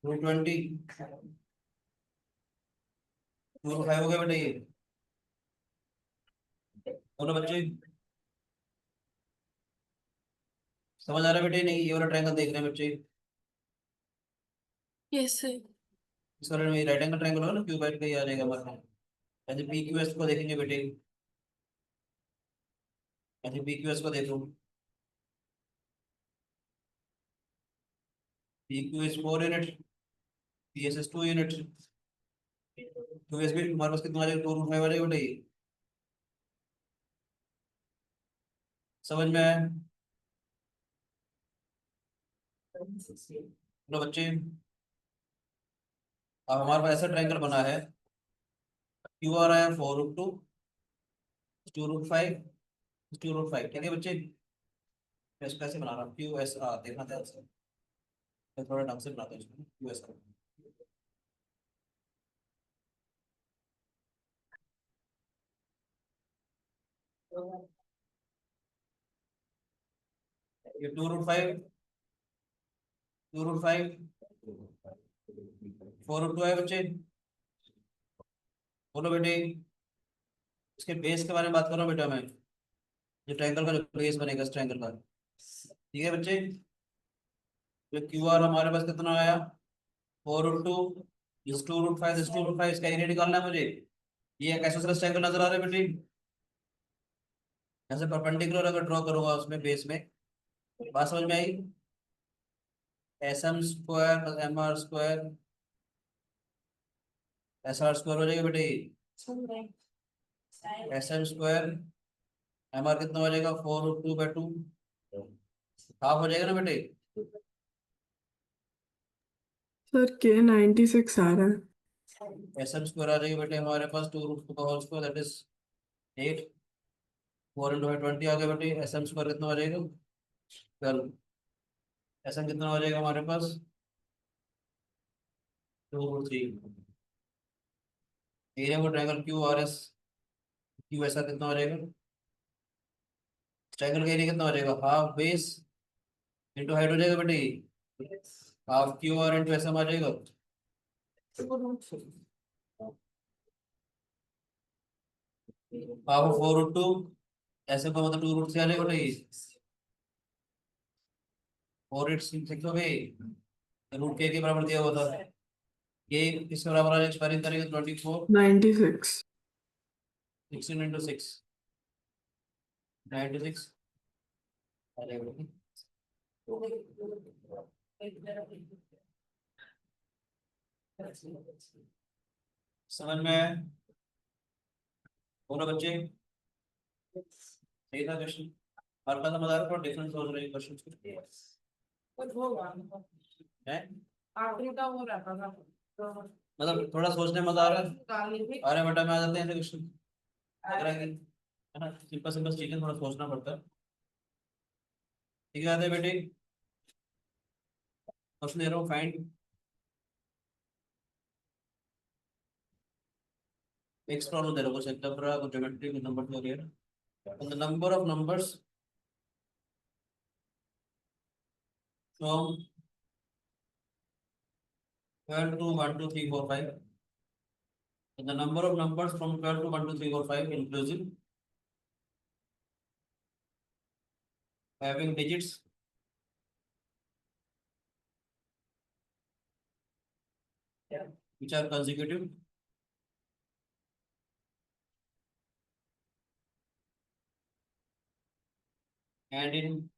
220, 2 5 हो गया बेटे ये। बोलो बच्चे, समझ आ रहा है बेटे नहीं, ये वाला ट्रायंगल देख रहे हैं बच्चे, यस सर। इस वाले में राइट एंगल ट्रायंगल होगा ना, क्यूबाइड का ही आ जाएगा हमारे पास। ऐसे पी क्यू एस को देखेंगे बेटे, ऐसे पी क्यू एस को देखो, P Q S 4 unit, P S S 2 unit, Q S भी हमारे पास कितना आ जाएगा, 2√5 आ जाएगा बेटे ये। समझ में आया। लो बच्चे, अब हमारे पास ऐसा ट्रायंगल बना है, क्यू आर आया 4√2, 2√5, 2√5, ठीक है बच्चे। मैं इसको कैसे बना रहा हूँ, क्यू एस आर देखना था इसको, मैं थोड़ा ढंग से बनाता हूँ इसको, क्यू एस आर। ये 2√5, 2√5, 4√2 है बच्चे। बोलो बेटे, इसके बेस के बारे में बात कर रहा हूँ बेटा मैं, जो ट्रायंगल का जो बेस बनेगा इस ट्रायंगल का, ठीक है बच्चे। जो क्यू आर हमारे पास कितना आया, 4√2, इस 2√5, इस 2√5, इसका एरिया निकालना है मुझे। ये एक आइसोसेलेस ट्रायंगल नजर आ रहा है बेटे, ऐसे परपेंडिकुलर अगर ड्रॉ करूंगा उसमें बेस में, बात समझ में आई। S M square plus M R square, S R square हो जाएगा बेटे, S M square, M R कितना हो जाएगा, 4√2/2, हाफ हो जाएगा ना बेटे। सर K96 आ रहा है। एस एम स्क्वायर आ जाएगा बेटे हमारे पास 2√2 का होल स्क्वायर, दैट इज 8, 4 × 20 आ गया बेटे। एस एम स्क्वायर कितना हो जाएगा, 12। एस एम कितना हो जाएगा हमारे पास, 2√3। एरिया को triangle Q R S, Q ऐसा कितना हो जाएगा, ट्रायंगल का एरिया कितना हो जाएगा, हाफ बेस इंटू हाइट हो जाएगा बेटे, half Q R into S M आ जाएगा। हाफ 4√2, ऐसे को मतलब 2√3 आ जाएगा बेटे, 4/8 6 हो गई, रूट के बराबर दिया हुआ था, ये किसके बराबर आ जाएगा, स्क्वायरिंग करेंगे 24, 96 16 × 6, 96 आ जाएगा बेटे। समझ में आया। बोलो बच्चे, सही था क्वेश्चन, हर का समझ आ रहा है, थोड़ा डिफरेंस सोच रहे हैं क्वेश्चन कुछ होगा है, आखिरी का वो रहता था तो मतलब थोड़ा सोचने में मजा आ रहा है। निकालनी थी। अरे बेटा में आ जाते हैं ऐसे क्वेश्चन, लग रहा है कि है ना, सिंपल सिंपल चीजें थोड़ा सोचना पड़ता है। ठीक है, आते हैं बेटे, क्वेश्चन दे रहा हूँ, फाइंड एक्स प्रॉब्लम दे रहा हूँ, कुछ एकदम पूरा कुछ ज्योमेट्री में नंबर हो रही है ना, the number of numbers from 12 to 1 2 3 4 5, the number of numbers from 12 to 1 2 3 4 5 inclusive having digits which are consecutive and in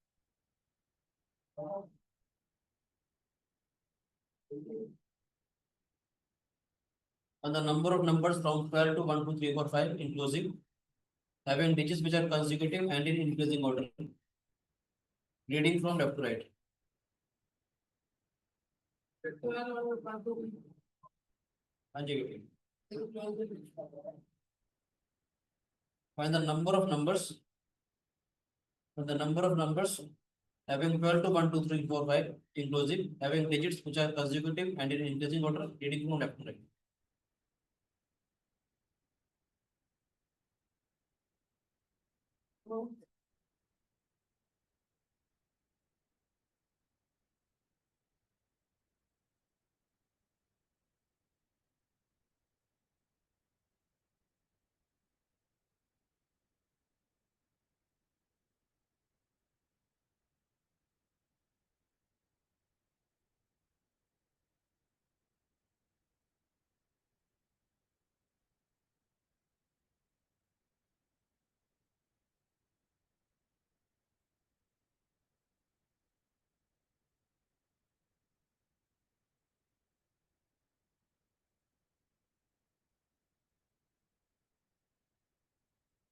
on the number of numbers from 12 to 1, 2, 3, 4, 5 inclusive, having digits which are consecutive and in increasing order, reading from left to right. 12 और 1 2 हाँ जी बेटी, find the number of numbers, having 12 to 1, 2, 3, 4, 5 inclusive, having digits which are consecutive and in increasing order, reading from left to right.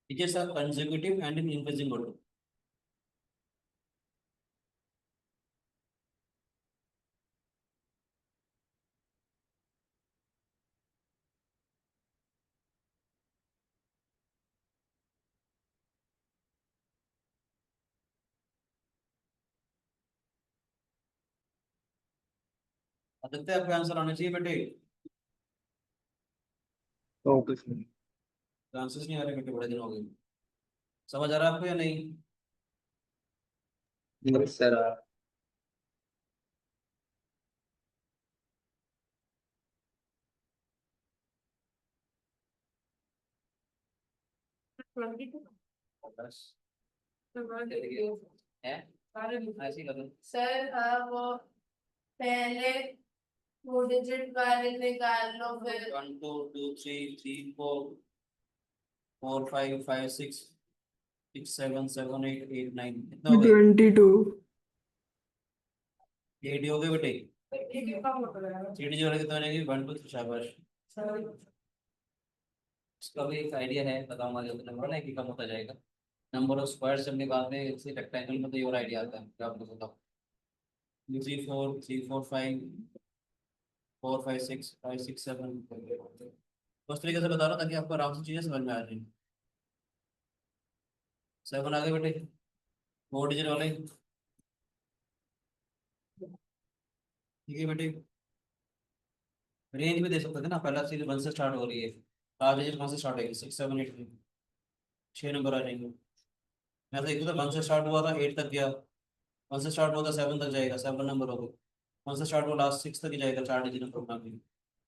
Digits are consecutive and in increasing order. Aditya आपके answer आने चाहिए बेटे, okay sir. Answers नहीं आ रहे बेटे, बड़े दिन हो गए। समझ आ रहा है आपको या नहीं? Yes sir. 22 बस है है, सारे ऐसे ही कर दो। सर वो पहले वो डिजिट वाले निकाल लो फिर 1 2 2 3 3 4 4 5 5 6 6 7 7 8 8 9 कितना हो गया? 22. 8 हो गए बेटे। ठीक है कम होता है सीडी जो कितना बनेगी? 1 2 शाबाश। सर इसका भी एक आइडिया है, बताऊंगा जब नंबर ना कि कम होता जाएगा। नंबर ऑफ स्क्वायर जब निकालते हैं इसी रेक्टेंगल में तो ये और आइडिया आता है, क्या आपको बताओ। 3 4 3 4 5 4 5 6 5 6 7 उस तरीके से बता रहा हूँ ताकि आपको आराम से चीजें समझ में आ जाए। 7 आ गए बेटे, 4 डिजिट वाले। ठीक है बेटे, रेंज भी दे सकते थे ना, पहला सीरीज 1 से स्टार्ट हो रही है, लास्ट डिजिट 1 से स्टार्ट होगी, 6 7 8 6 नंबर आ जाएंगे। मैं तो एक तो 1 से स्टार्ट हुआ था 8 तक गया, 1 से स्टार्ट हुआ था 7 तक जाएगा, 7 नंबर हो गए। 1 से स्टार्ट हुआ लास्ट 6 तक ही जाएगा, 4 डिजिट नंबर में भी।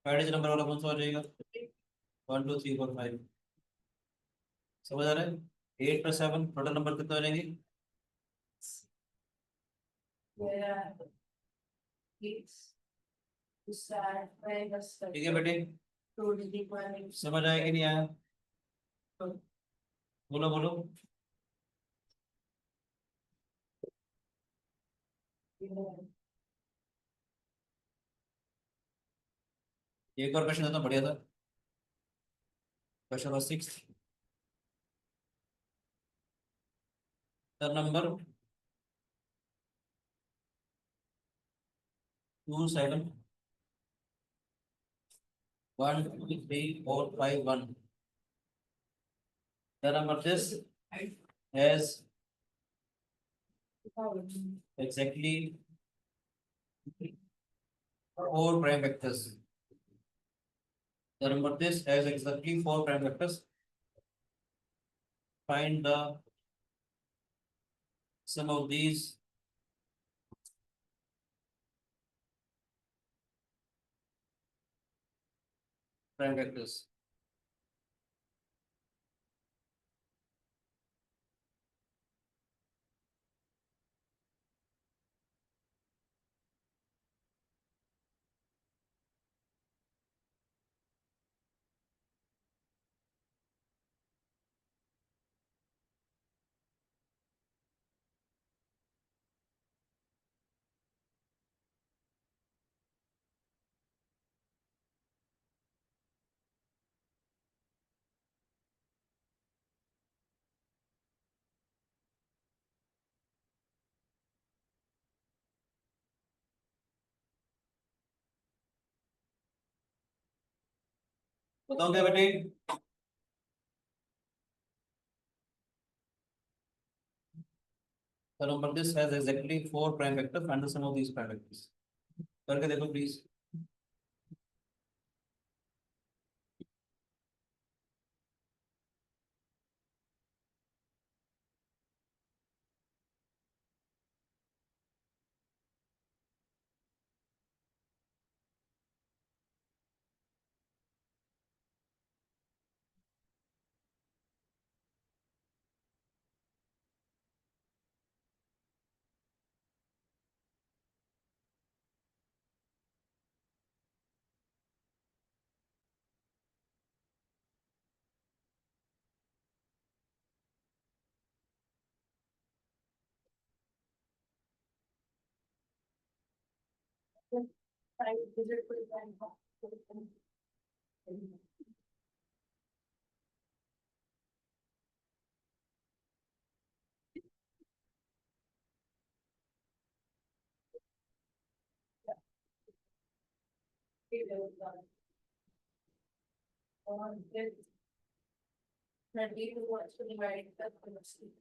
5 डिजिट नंबर वाला कौन सा हो जाएगा? 1 2 3 4 5। समझ आ रहा है? 8 + 7 टोटल नंबर कितने हो जाएंगे? मेरा ठीक है बेटे, टू डिजिट वाले समझ आया कि नहीं आया? बोलो बोलो। एक और क्वेश्चन था बढ़िया था, question number 6। The number 2 7 1 2 3 4 5 1, the number this has exactly 4 prime vectors. The number this has exactly 4 prime vectors. Find the sum of these prime vectors. बताओ क्या बेटे? The number this has exactly 4 prime factors. Find the sum of these prime factors. करके देखो please. Five digit full time. On this 32 wants to divide the velocity.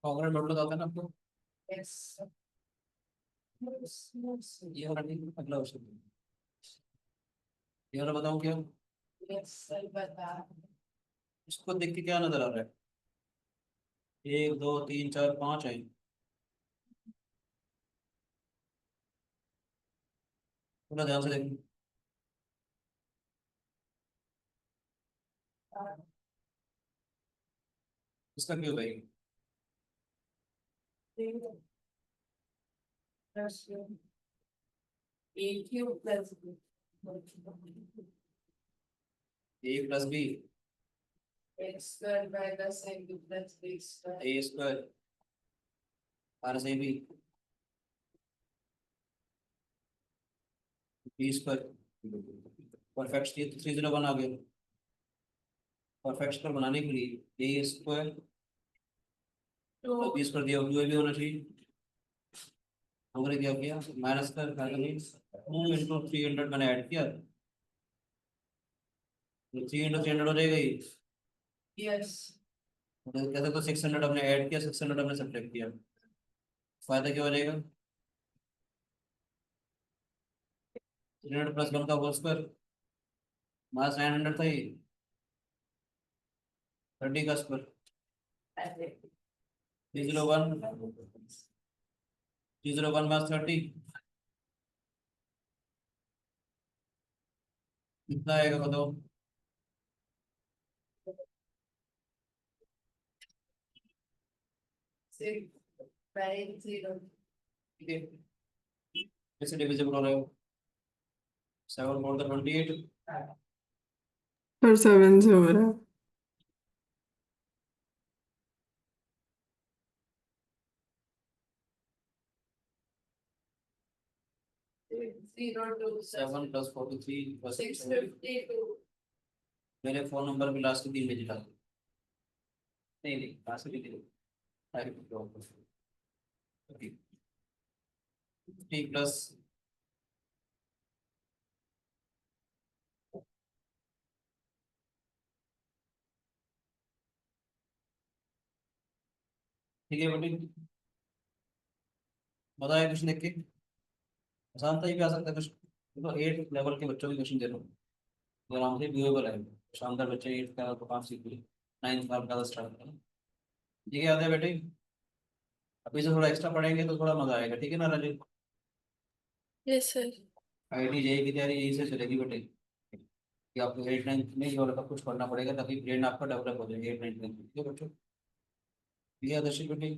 Congruent note लगाता है ना आपको? Yes. Yes, yes, ये वाला नहीं, अगला क्वेश्चन। ये वाला बताऊं क्या? yes, sir, बता। इसको देख के क्या नजर आ रहा है? 1 2 3 4 5 है। थोड़ा ध्यान से देखो। इसका क्यों भाई? Plus A cube plus B. A plus B X square minus A cube plus B square. A square minus A B B square. Perfect, ये तो 301 आ गया। परफेक्ट स्क्वायर बनाने के लिए ए स्क्वायर तो बी स्क्वायर दिया, टू ए बी होना चाहिए। हमने क्या किया? माइनस कर 2 × 300 मैंने ऐड किया, तो 3 × 300 हो जाएगा ये। yes, कहते तो 600 हमने ऐड किया, 600 हमने सब्ट्रैक्ट किया। फायदा क्या हो जाएगा? 300 + 1 का होल स्क्वायर माइनस 900 था ये, 30 का स्क्वायर। I think. 301 301 माइनस 30 कितना आएगा बताओ? Six, nine, zero. ठीक है, कैसे डिविजिबल हो रहा है? 7 × 28 सर 7 से हो रहा है। Zero two 7 + 43 + 652. मेरे फोन नंबर पे लास्ट के 3 डिजिट आते हैं। नहीं नहीं, लास्ट के 3 टी प्लस ठीक है बेटी, बताया कुछ देख के? आसान था, ये भी आ सकता है कुछ। देखो 8 लेवल के बच्चों के क्वेश्चन दे रहा हूँ, ये आराम से व्यूएबल है। शानदार बच्चे 8 का तो काम सीख लिए, 9th का ज़्यादा स्टार्ट करें। ठीक है, याद है बेटे? अभी से थोड़ा एक्स्ट्रा पढ़ेंगे तो थोड़ा मजा आएगा, ठीक है ना Rajiv? Yes sir. IIT JEE की तैयारी यही से चलेगी बेटे, कि आपको 8 9 में ये वाला सब कुछ पढ़ना पड़ेगा ताकि ब्रेन आपका डेवलप हो जाए 8 9 10। ठीक है बच्चों? ठीक है आदर्श बेटे?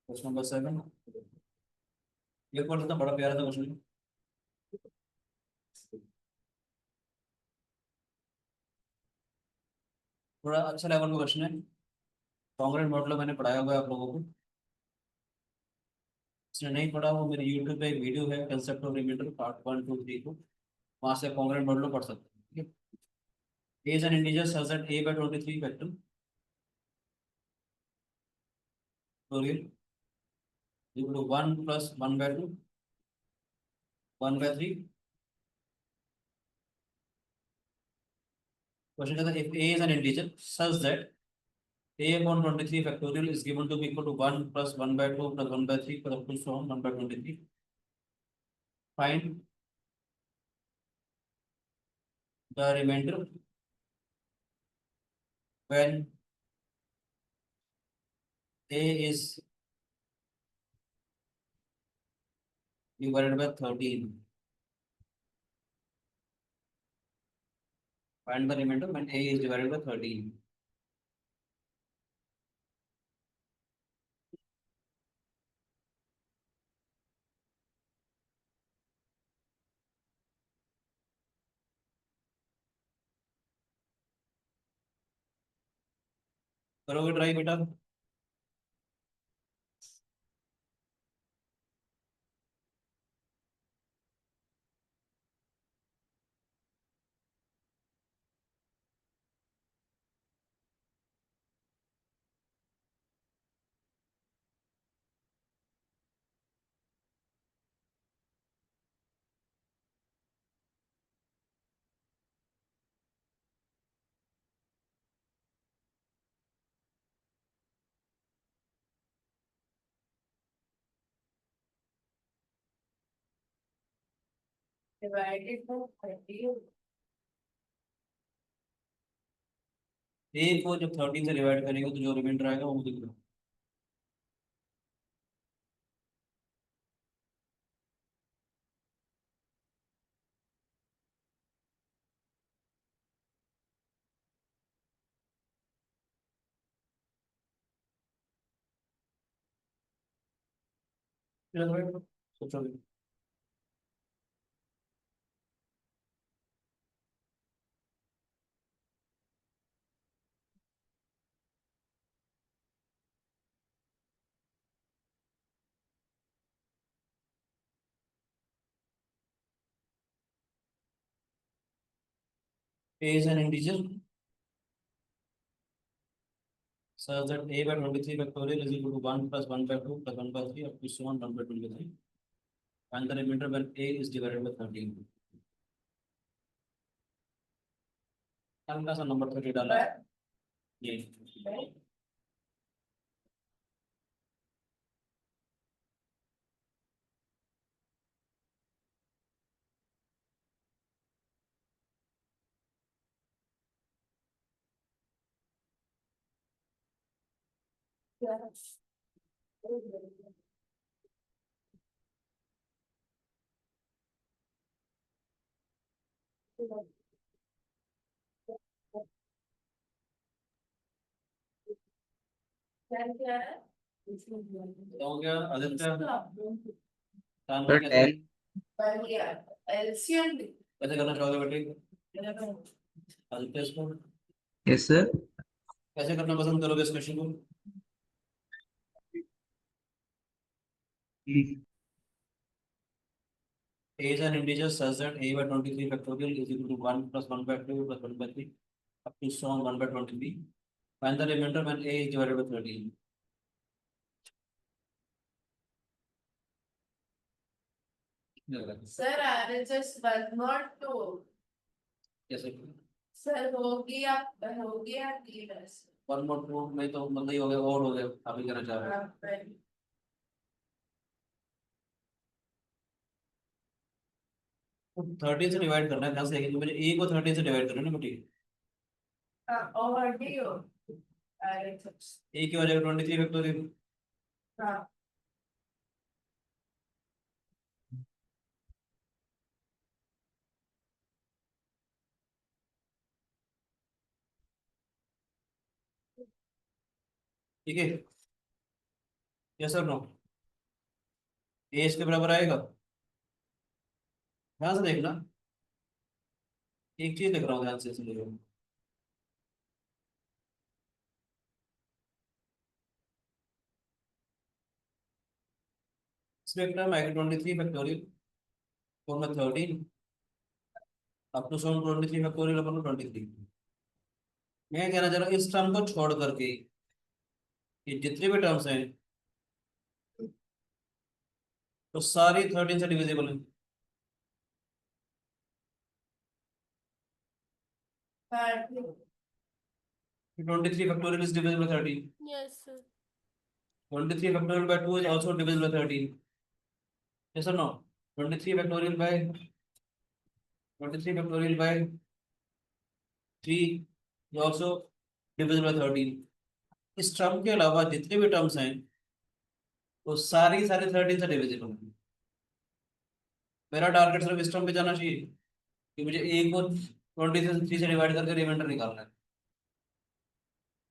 Question number 7। ये कौन सा बड़ा प्यारा था क्वेश्चन, थोड़ा अच्छा लेवल का क्वेश्चन है। कांक्रीट मॉडल मैंने पढ़ाया हुआ है आप लोगों को, जिसने नहीं पढ़ा वो मेरे यूट्यूब पे एक वीडियो है कंसेप्ट ऑफ रिमाइंडर पार्ट 1 2 3 को, वहां से कांक्रीट मॉडल पढ़ सकते हैं। As an integer such that a/23 factor equal to 1 plus 1/2 1/3। Question कहता है if a is an integer such that a upon 23 factorial is given to be equal to 1 plus 1/2 plus 1/3 plus up to so on 1/23, find the remainder when a is divided by 13, find the remainder when a is divided by 13। करोगे try बेटा? divided by 30। a को जब 13 से divide करेंगे तो जो reminder आएगा वो मुझे दो। सोचो a is an integer such that a/23 factorial is equal to 1 plus 1/2 plus 1/3 up to so on 1/23, and the remainder when a is divided by 13। हल्का सा नंबर 30 डाला है ये। क्या है? तो हो गया आदित्य, तानवी सर कैसे 10। बन गया एलसीएम। कैसे करना चाहोगे बेटे आदित्य इसको? Yes sir. कैसे करना पसंद करोगे इस क्वेश्चन को? a is an integer such that a/23 factorial is equal to 1 plus 1/2 plus 1/3 up to so on 1/23, find the remainder when a is divided by 13। Sir RHS 102। कैसे सर हो गया 3 one और टू में तो मतलब ही हो गया और हो गया, आप ही कहना चाह रहे हो? 13 से डिवाइड करना है ध्यान से देखिए, तो मुझे ए को 13 से डिवाइड करना है ना बेटी। और डी हो RHS। ए की वजह 23 फैक्टोरियल, हाँ ठीक है, यस और नो? ए इसके बराबर आएगा। ध्यान से देखना, एक चीज लिख रहा हूँ, ध्यान से इसलिए। स्पेक्ट्रम आई 23 फैक्टोरियल फोर में 13 अप टू 23 फैक्टोरियल अपन 23। मैं कहना चाह रहा हूँ इस टर्म को छोड़ करके ये जितने भी टर्म्स हैं तो सारी 13 से डिविजिबल है। 23 factorial is divisible 13। Yes, sir. 23 factorial by 2 is also divisible by 13. Yes or no? 23 factorial by 23 factorial by 3 is also divisible by 13. इस टर्म के अलावा जितने भी टर्म्स हैं वो सारी सारी 13 से डिविजिबल हैं। मेरा टारगेट सिर्फ इस टर्म पे जाना चाहिए कि मुझे एक को 23 से डिवाइड करके रिमाइंडर निकालना है।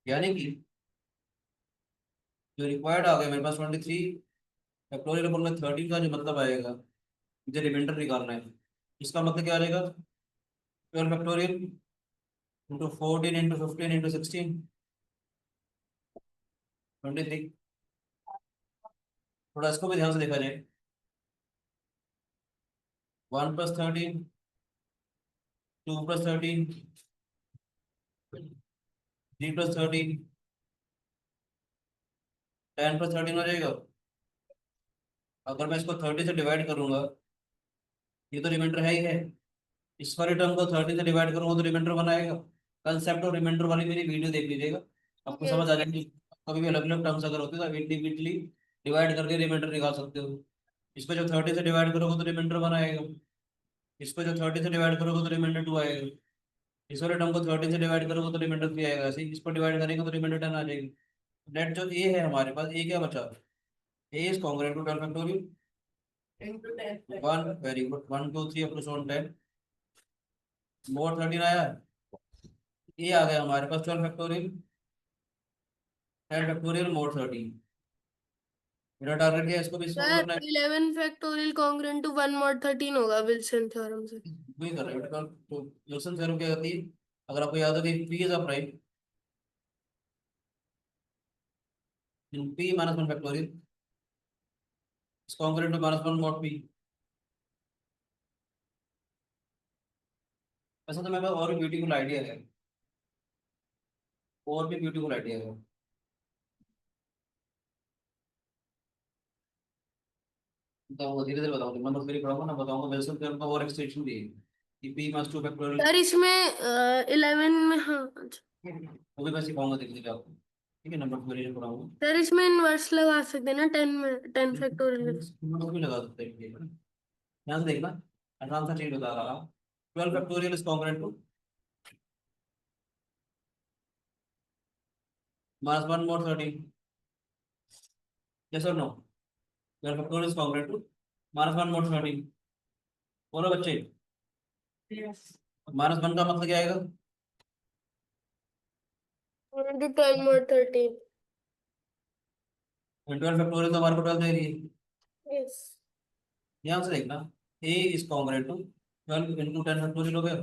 यानी कि जो रिक्वायर्ड आ गया मेरे पास 23 फैक्टोरियल अपन में 13 का जो मतलब आएगा, मुझे रिमाइंडर निकालना है। इसका मतलब क्या आ जाएगा? 12 फैक्टोरियल इंटू 14 इंटू 15 इंटू 16 23। थोड़ा इसको भी ध्यान से देखा जाए। 1 प्लस 13 2 प्लस 13 3 प्लस 13 10 प्लस 13 हो जाएगा। अगर मैं इसको 30 से डिवाइड करूंगा, ये तो रिमाइंडर है ही है, इस वाले टर्म को 30 से डिवाइड करूंगा तो रिमाइंडर बनाएगा। कंसेप्ट और रिमाइंडर वाली मेरी वीडियो देख लीजिएगा, आपको समझ Yes. आ जाएगी। कभी भी अलग अलग टर्म्स अगर होते हैं तो इंडिविजुअली डिवाइड करके रिमाइंडर निकाल सकते हो। इसको जब 30 से डिवाइड करोगे तो रिमाइंडर बनाएगा, इसको जब 30 से डिवाइड करोगे तो रिमाइंडर 2 आएगा, इस वाले टर्म को 30 से डिवाइड करोगे तो रिमाइंडर 3 आएगा। ऐसे ही इसको डिवाइड करेंगे तो रिमाइंडर 10 आ जाएगी। नेट जो ए है हमारे पास, ए क्या बचा? A is congruent to 12 factorial into 10 1, very good, 1 2 3 up to 10 mod 13 आया। ये आ गया हमारे पास 12 फैक्टोरियल 10 फैक्टोरियल मोर 13। मेरा टारगेट क्या है? इसको भी सॉल्व Sir, करना है। 11 factorial congruent to 1 mod 13 होगा विल्सन थ्योरम से। वही कर रहे हो तो विल्सन थ्योरम क्या कहती है? अगर आपको याद हो कि P is a prime in P minus 1 factorial is congruent to minus 1 mod P. वैसे तो मेरे पास और भी ब्यूटीफुल आइडिया है, और भी ब्यूटीफुल आइडिया है। बताऊंगा, धीरे धीरे बताऊंगा, मैं बस मेरी पढ़ाऊंगा ना, बताऊंगा विल्सन थ्योरम का और एक्सटेंशन भी है कि पी माइनस 2 फैक्टोरियल। सर इसमें 11 में, हाँ अच्छा। वो भी मैं सिखाऊंगा धीरे धीरे आपको, ठीक है? नंबर मेरे पढ़ाऊंगा। सर इसमें इनवर्स लगा सकते हैं ना 10 में, 10 फैक्टोरियल। नंबर भी लगा सकते हैं, ठीक है? ध्यान से देखना, आसान सा चीज बता रहा हूँ। 12 factorial is congruent to minus 1 mod 13। Yes और no? 12 factorial is congruent to minus 1 mod 13। बोलो बच्चे, yes माइनस 1 का मतलब क्या आएगा? into 12 mod 13। 12 फैक्टोरियल तो हमारे को 12 दे रही है। Yes. ध्यान से देखना, a is congruent to 12 into 10 factorial हो गया।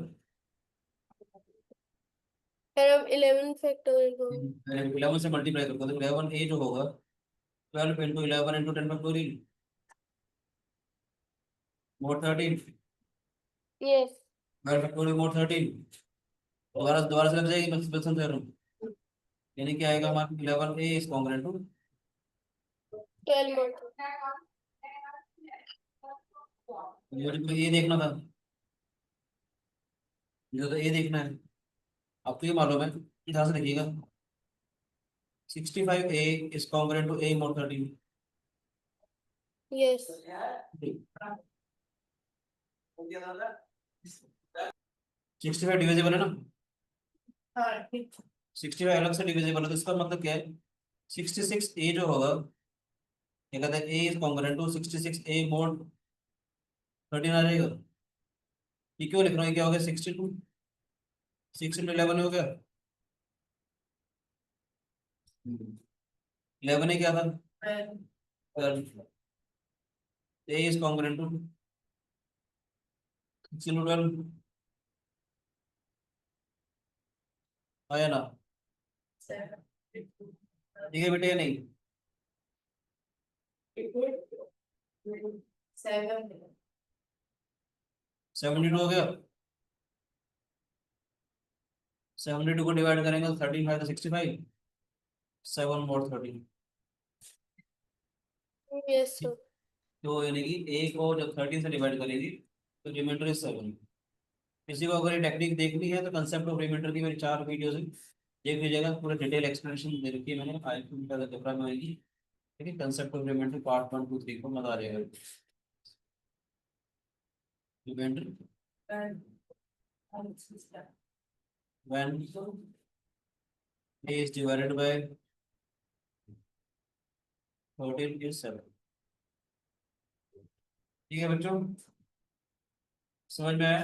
सर अब 11 फैक्टोरियल को। 11 से मल्टीप्लाई करोगे तो 11 ए जो होगा 12 इंटू 11 इंटू 10 फैक्टोरियल मोर 13। Yes. 12 फैक्टोरियल मोर 13 दोबारा दोबारा से लग जाएगी विल्सन थ्योरम। यानी क्या आएगा हमारा? 11 ए इज कॉन्ग्रुएंट टू 12 mod। मुझे तो ये देखना था, मुझे तो ये देखना है। आपको ये मालूम है, ध्यान से देखिएगा। 65 a is congruent to a mod 13। Yes. 65 divisible है ना? हाँ ठीक 65 अलग से डिविजिबल है, तो इसका मतलब क्या है? 66 ए जो होगा, क्या कहते हैं, a is congruent to 66 a mod 13 आ जाएगा। ये क्यों लिख रहा हूँ? ये क्या हो गया? 62 6 इंटू 11 हो गया। 11 ही क्या था? है 12। A is congruent to 16 to 12 आया ना? ठीक है बेटे या नहीं? 72 हो गया। 72 को डिवाइड करेंगे तो 13 5 65 7 मोर 13 यस सर। तो यानी कि ए को जब 13 से डिवाइड करेंगे तो रिमाइंडर इज 7। किसी को अगर ये टेक्निक देखनी है तो कंसेप्ट ऑफ रिमाइंडर की मेरी 4 वीडियोस है, देख लीजिएगा। पूरा डिटेल एक्सप्लेनेशन दे रखी है मैंने, आई क्यू का पेपर में आएगी। ठीक है, कंसेप्ट ऑफ रिमाइंडर पार्ट 1 2 3 को मजा आ जाएगा। Remainder when a is divided by 14 is 7। ठीक है बच्चों, समझ में आया?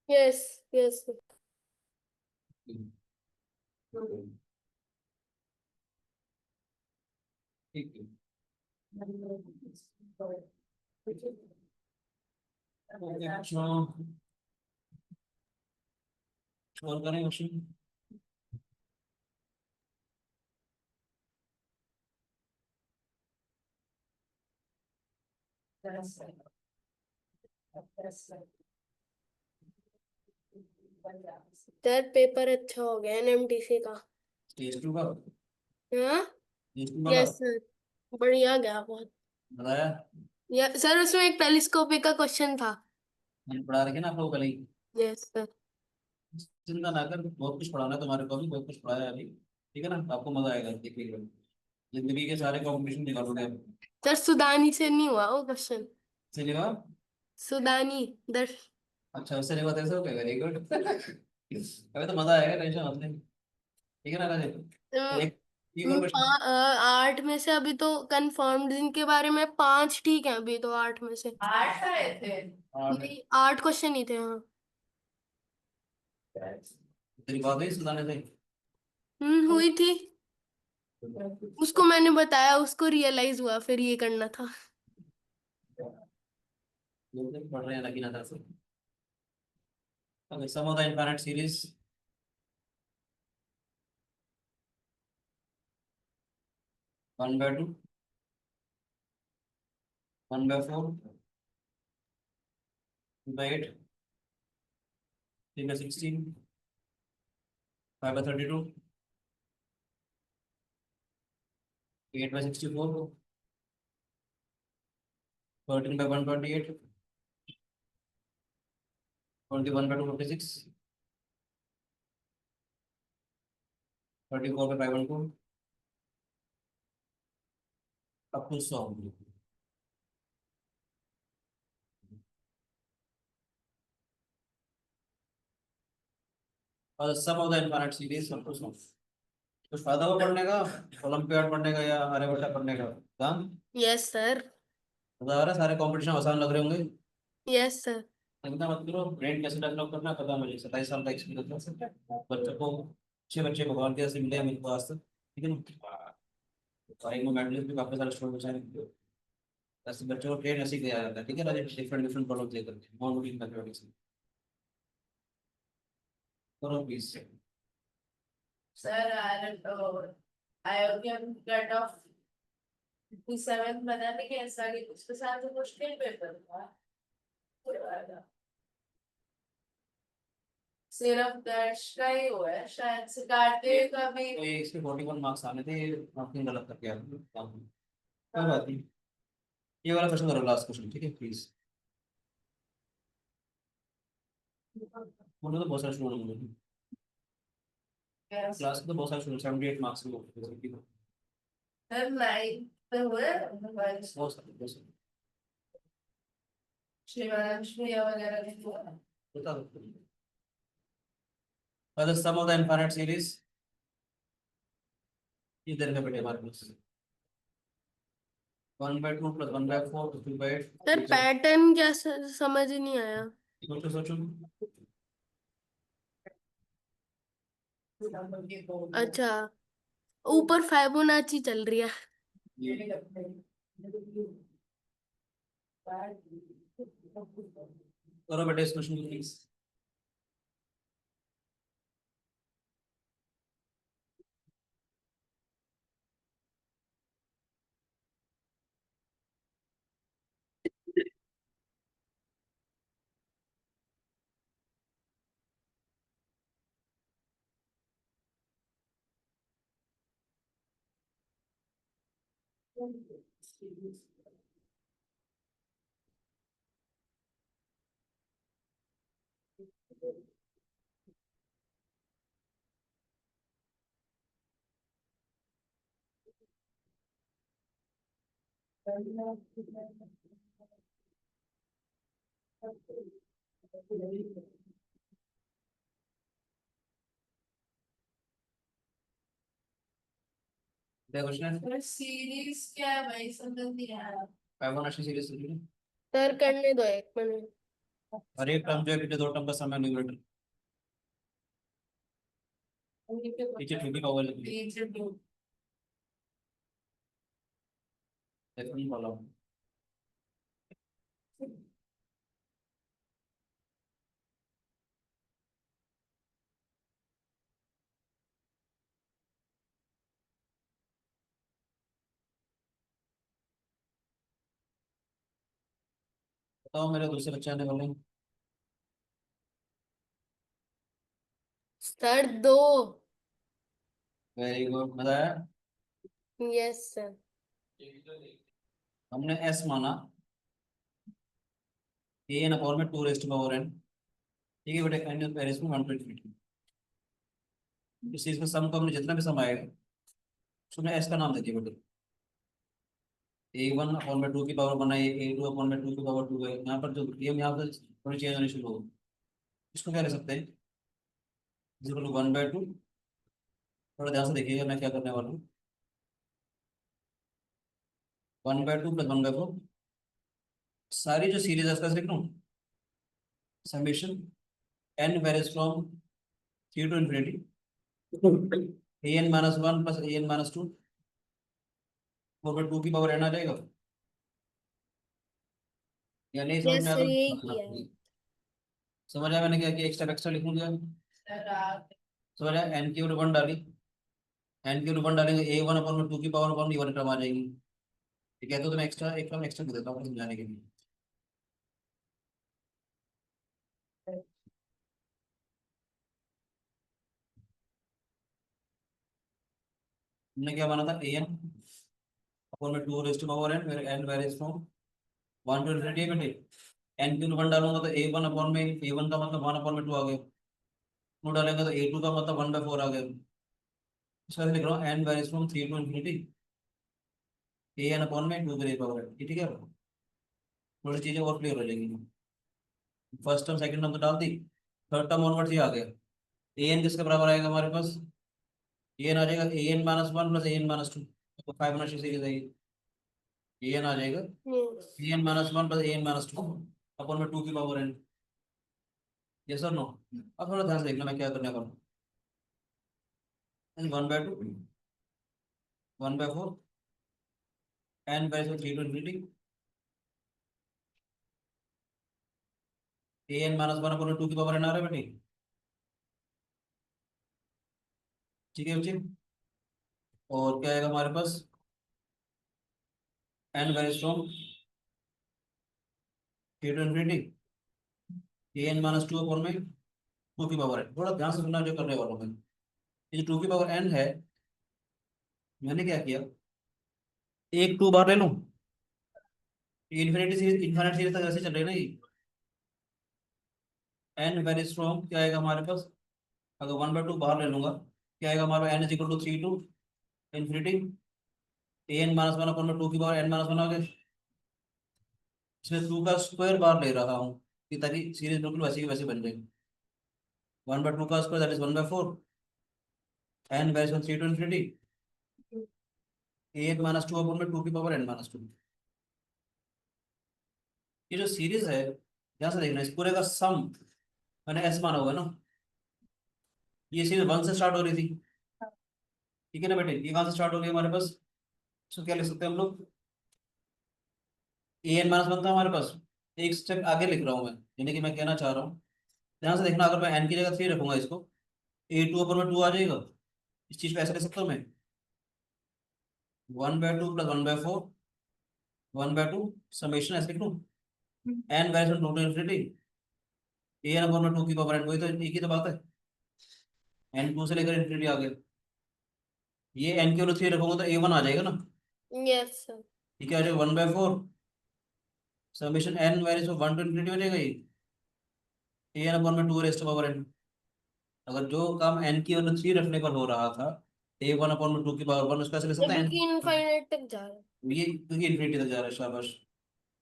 Yes yes sir. ठीक है, बच्चों और करें क्वेश्चन। सर पेपर अच्छा हो गया एनएमटीसी का। स्टेज 2 का, हाँ स्टेज 2 यस वाला सर, बढ़िया गया बहुत। बताया, या सर उसमें एक टेलीस्कोपिक का क्वेश्चन था। मैंने पढ़ा रखे ना आप लोगों को पहले ही। Yes sir. चिंता ना कर, बहुत कुछ पढ़ाना है तुम्हारे को, भी बहुत कुछ पढ़ाया है अभी। ठीक है ना, आपको मजा आएगा देखिएगा, जिंदगी के सारे कॉम्पिटिशन निकालोगे आप। सर सुदानी से नहीं हुआ वो क्वेश्चन। चलेगा? सुदानी दर्श। अच्छा, उससे नहीं बताया, सर वेरी गुड। अभी तो मजा आएगा, टेंशन मत ले। ठीक है ना राजे? एक ये और क्वेश्चन। 8 में से अभी तो कंफर्म्ड जिनके बारे में 5 ठीक है अभी तो 8 में से। 8 आए थे। नहीं 8 क्वेश्चन ही थे हाँ। तेरी बात हुई सुनाने से? हुई थी। उसको मैंने बताया, उसको रियलाइज हुआ फिर ये करना था। लोग पढ़ रहे हैं लगी ना से। Okay, sum of the infinite series 1/2 1/4 2/8 3/16 5/32 8/64 13/128 21/256 34/512 up to 100। और sum of the infinite series up to 100। कुछ फायदा हुआ पढ़ने का, ओलंपियाड पढ़ने का या आर्यभट्टा पढ़ने का? दाम यस सर। बता रहा है, सारे कंपटीशन आसान लग रहे होंगे। Yes sir. चिंता मत करो, ब्रेन कैसे डेवलप करना है पता है मुझे, 27 साल का एक्सपीरियंस है बच्चों को। अच्छे बच्चे भगवान के जैसे मिले हैं मेरे को आज तक। ठीक है ना, सारे में मेडलिस्ट भी काफी सारे स्टूडेंट बचाए। ऐसे बच्चों को ट्रेन ऐसे ही किया जाता है। ठीक है ना, डिफरेंट डिफरेंट प्रॉब्लम लेकर के नॉन रूटीन मैथमेटिक्स में। करो प्लीज। सर आयोग्यम कट ऑफ 57 बनाने के ऐसा कि उसके साथ तो मुश्किल पेपर था। सिर्फ दर्श का ही हुआ है शायद से, कार्तिक का भी। तो ये इसके 41 मार्क्स आने थे, आपने गलत करके आ गए। कोई बात नहीं, ये वाला क्वेश्चन करो, लास्ट क्वेश्चन। ठीक है प्लीज। मुझे तो बहुत सारे स्टूडेंट होंगे क्लास में, तो बहुत सारे स्टूडेंट 78 मार्क्स में होते हैं। सर 9 पे हुए बहुत सारे शिवांश भैया वगैरह ने हुआ। बता दो। the sum of the infinite series इधर का बेटे हमारे पास 1/2 + 1/4 + 2/8। सर पैटर्न क्या समझ ही नहीं आया। सोचो सोचो। अच्छा ऊपर फिबोनाची चल रही है। करो बेटे इस क्वेश्चन को प्लीज। क्या क्वेश्चन है? सीरीज क्या है भाई, समझ नहीं आया। फिबोनाची सीरीज है सर करने दो 1 मिनट। और एक टर्म जो है पिछले 2 टर्म का सम है न्यूमरेटर नीचे 2 की पावर लिखी है डेफिनेटली वाला। बताओ मेरे दूसरे बच्चे आने वाले हैं। सर 2। वेरी गुड, मजा आया। Yes sir. हमने s माना a n अपॉन में 2 रेस्ट पावर n, ठीक है बेटे, n इज पेरिस में 120। इस चीज का सम को हमने जितना भी सम आएगा उसमें s का नाम देखिए बेटे। a1 अपॉन में 2 की पावर 1 है, a2 अपॉन में 2 की पावर 2 है। यहाँ पर जो ये यहाँ से थोड़ी चेंज होनी शुरू होगी। इसको क्या ले सकते हैं, 1/2। थोड़ा ध्यान से देखिएगा मैं क्या करने वाला हूँ। 1/2 + 1/4 सारी जो सीरीज है उसका लिख लूँ। Summation n varies from 3 to infinity an minus 1 + an minus 2 over 2 की पावर n आ जाएगा। या नहीं समझ यस में आ सर यही तो किया है। समझ आया मैंने क्या किया, एक स्टेप एक्स्ट्रा लिखूंगा। समझ आया, n की 1 डाली, n की 1 डालेंगे a1 अपॉन में 2 की पावर 1 ये वाली टर्म आ जाएगी। ठीक है, तो मैं एक्स्ट्रा एक टर्म एक्स्ट्रा दे देता हूँ समझाने के लिए। हमने क्या माना था, an अपॉन में 2 रेज़ टू पावर n, फिर n varies from 1 to infinity है बेटे। n की 1 डालूंगा तो a1 अपॉन में a1 का मतलब 1 अपॉन में 2 आ गया, 2 डालेंगे तो a2 का मतलब 1/4 आ गया। इसका लिख रहा हूँ n varies from 3 to infinity an upon में 2 की रेज़ पावर n। ठीक है, थोड़ी चीजें और क्लियर हो जाएंगी। फर्स्ट टर्म सेकंड टर्म तो डाल दी, थर्ड टर्म ऑनवर्ड्स ये आ गया। an किसके बराबर आएगा हमारे पास, an आ जाएगा an माइनस 1 + an माइनस 2, तो 5 सीरीज आएगी। an आ जाएगा Yes. an minus 1 + an minus 2 upon में 2 की पावर n। यस और नो? अब थोड़ा ध्यान से देखना मैं क्या करने वाला हूँ। 1/2 1/4 n by 3 to infinity an minus 1 upon 2 की पावर n आ रहा है बेटी। ठीक है बच्चे, और क्या आएगा हमारे पास, n varies from 3 to infinity an minus 2 upon में 2 की पावर n। थोड़ा ध्यान से सुनना जो करने वाला हूँ मैं। ये जो 2 की पावर n है, मैंने क्या किया, एक 2 बार ले लूं, इन्फिनिटी सीरीज तक ऐसे चल रही है ना ये। n वेरीज फ्रॉम क्या आएगा हमारे पास, अगर 1/2 बाहर ले लूंगा क्या आएगा हमारे पास, n is equal to 3 to infinity an minus 1 upon में 2 की पावर n माइनस 1 आ गया। इसमें 2 का स्क्वायर बार ले रहा हूँ कि ताकि सीरीज बिल्कुल वैसी की वैसी बन जाए। 1/2 का square that is 1/4 n varies from 3 to infinity an minus 2 upon में 2 की पावर n माइनस 2। ये जो सीरीज है ध्यान से देखना, इस पूरे का सम मैंने s माना होगा ना। ये सीरीज 1 से स्टार्ट हो रही थी, ठीक है ना बेटे, ये कहाँ से स्टार्ट हो गई हमारे पास। इसको क्या लिख सकते हैं हम लोग, ए एन माइनस बनता है हमारे पास, एक स्टेप आगे लिख रहा हूँ मैं, यानी कि मैं कहना चाह रहा हूँ, ध्यान से देखना, अगर मैं एन की जगह 3 रखूंगा इसको, ए टू अपर में 2 आ जाएगा, इस चीज को ऐसे लिख सकता हूँ मैं, 1/2 + 1/4, 1/2 समेशन ऐसे लिख लूँ, N value two to infinity, A N upper में 2 की पावर n, वही तो एक ही तो बात है, एन 2 से लेकर इन्फिनिटी आ गया, ये एन की वैल्यू 3 रखूंगा तो A1 आ जाएगा ना, यस सर। ये क्या आ जाएगा 1/4 summation N value 1 to infinity हो जाएगा ये, ए एन अपर में 2 रेस्ट पावर n, अगर जो काम n की वैल्यू 3 रखने पर हो रहा था, A1/2 की पावर 1, उसका ऐसे लिख सकते हैं क्योंकि इनफाइनाइट तक जा रहा है। ये क्योंकि इन्फिनिटी तक जा रहा है, शाबाश।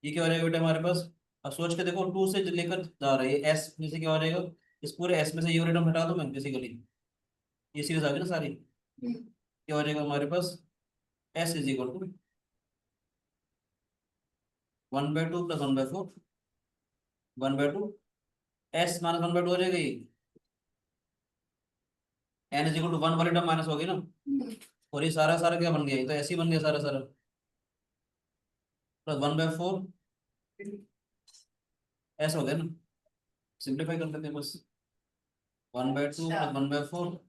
ये क्या हो जाएगा बेटा हमारे पास, अब सोच के देखो, 2 से लेकर जा रहा है ये s में से, क्या हो जाएगा, इस पूरे s में से ये रेटम हटा दो मैं बेसिकली, ये सीरीज आ गई ना सारी, क्या हो जाएगा हमारे पास, s = 1/2 + 1/4, 1/2 s - 1/2 हो जाएगा ये, n = 1 वाली टर्म माइनस हो गई ना, और ये सारा सारा क्या बन गया, ये तो ऐसे ही बन गया सारा सारा, प्लस 1/4 s हो गया ना, सिंप्लीफाई कर लेते हैं बस, 1/2 + 1/4,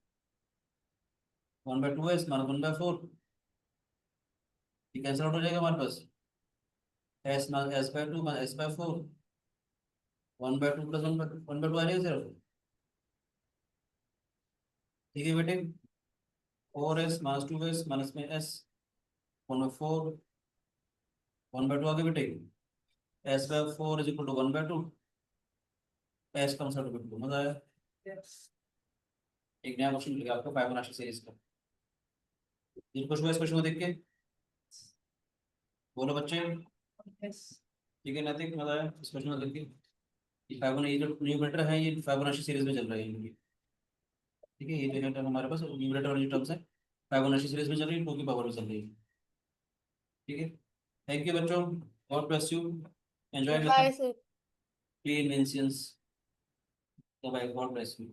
1/2 s - 1/4, ये कैंसिल आउट हो जाएगा हमारे पास, s - s/2 - s/4, 1/2 + 1/2 आ जाएगा सिर्फ, ठीक है बेटे, 4s - 2s माइनस में s, 1/4, 1/2 आ गया बेटे, s/4 = 1/2, s का मतलब बेटे मजा आया, एक नया क्वेश्चन मिल गया आपको फिबोनाची सीरीज का, जिन खुश हुआ इस क्वेश्चन को देख के, बोलो बच्चे, ठीक है नैतिक, मजा आया इस क्वेश्चन को देख के, ये फिबोनाची, ये जो न्यूमरेटर है ये फिबोनाची सीरीज में चल रहा है ये, ठीक है, ये जो है टर्म हमारे पास न्यूमरेटर वाली टर्म्स है, फिबोनाची सीरीज में चल रही है, 2 की पावर में चल रही है, ठीक है, थैंक यू बच्चों, God bless you, enjoy bye with sir. Clean incense, bye, God bless you.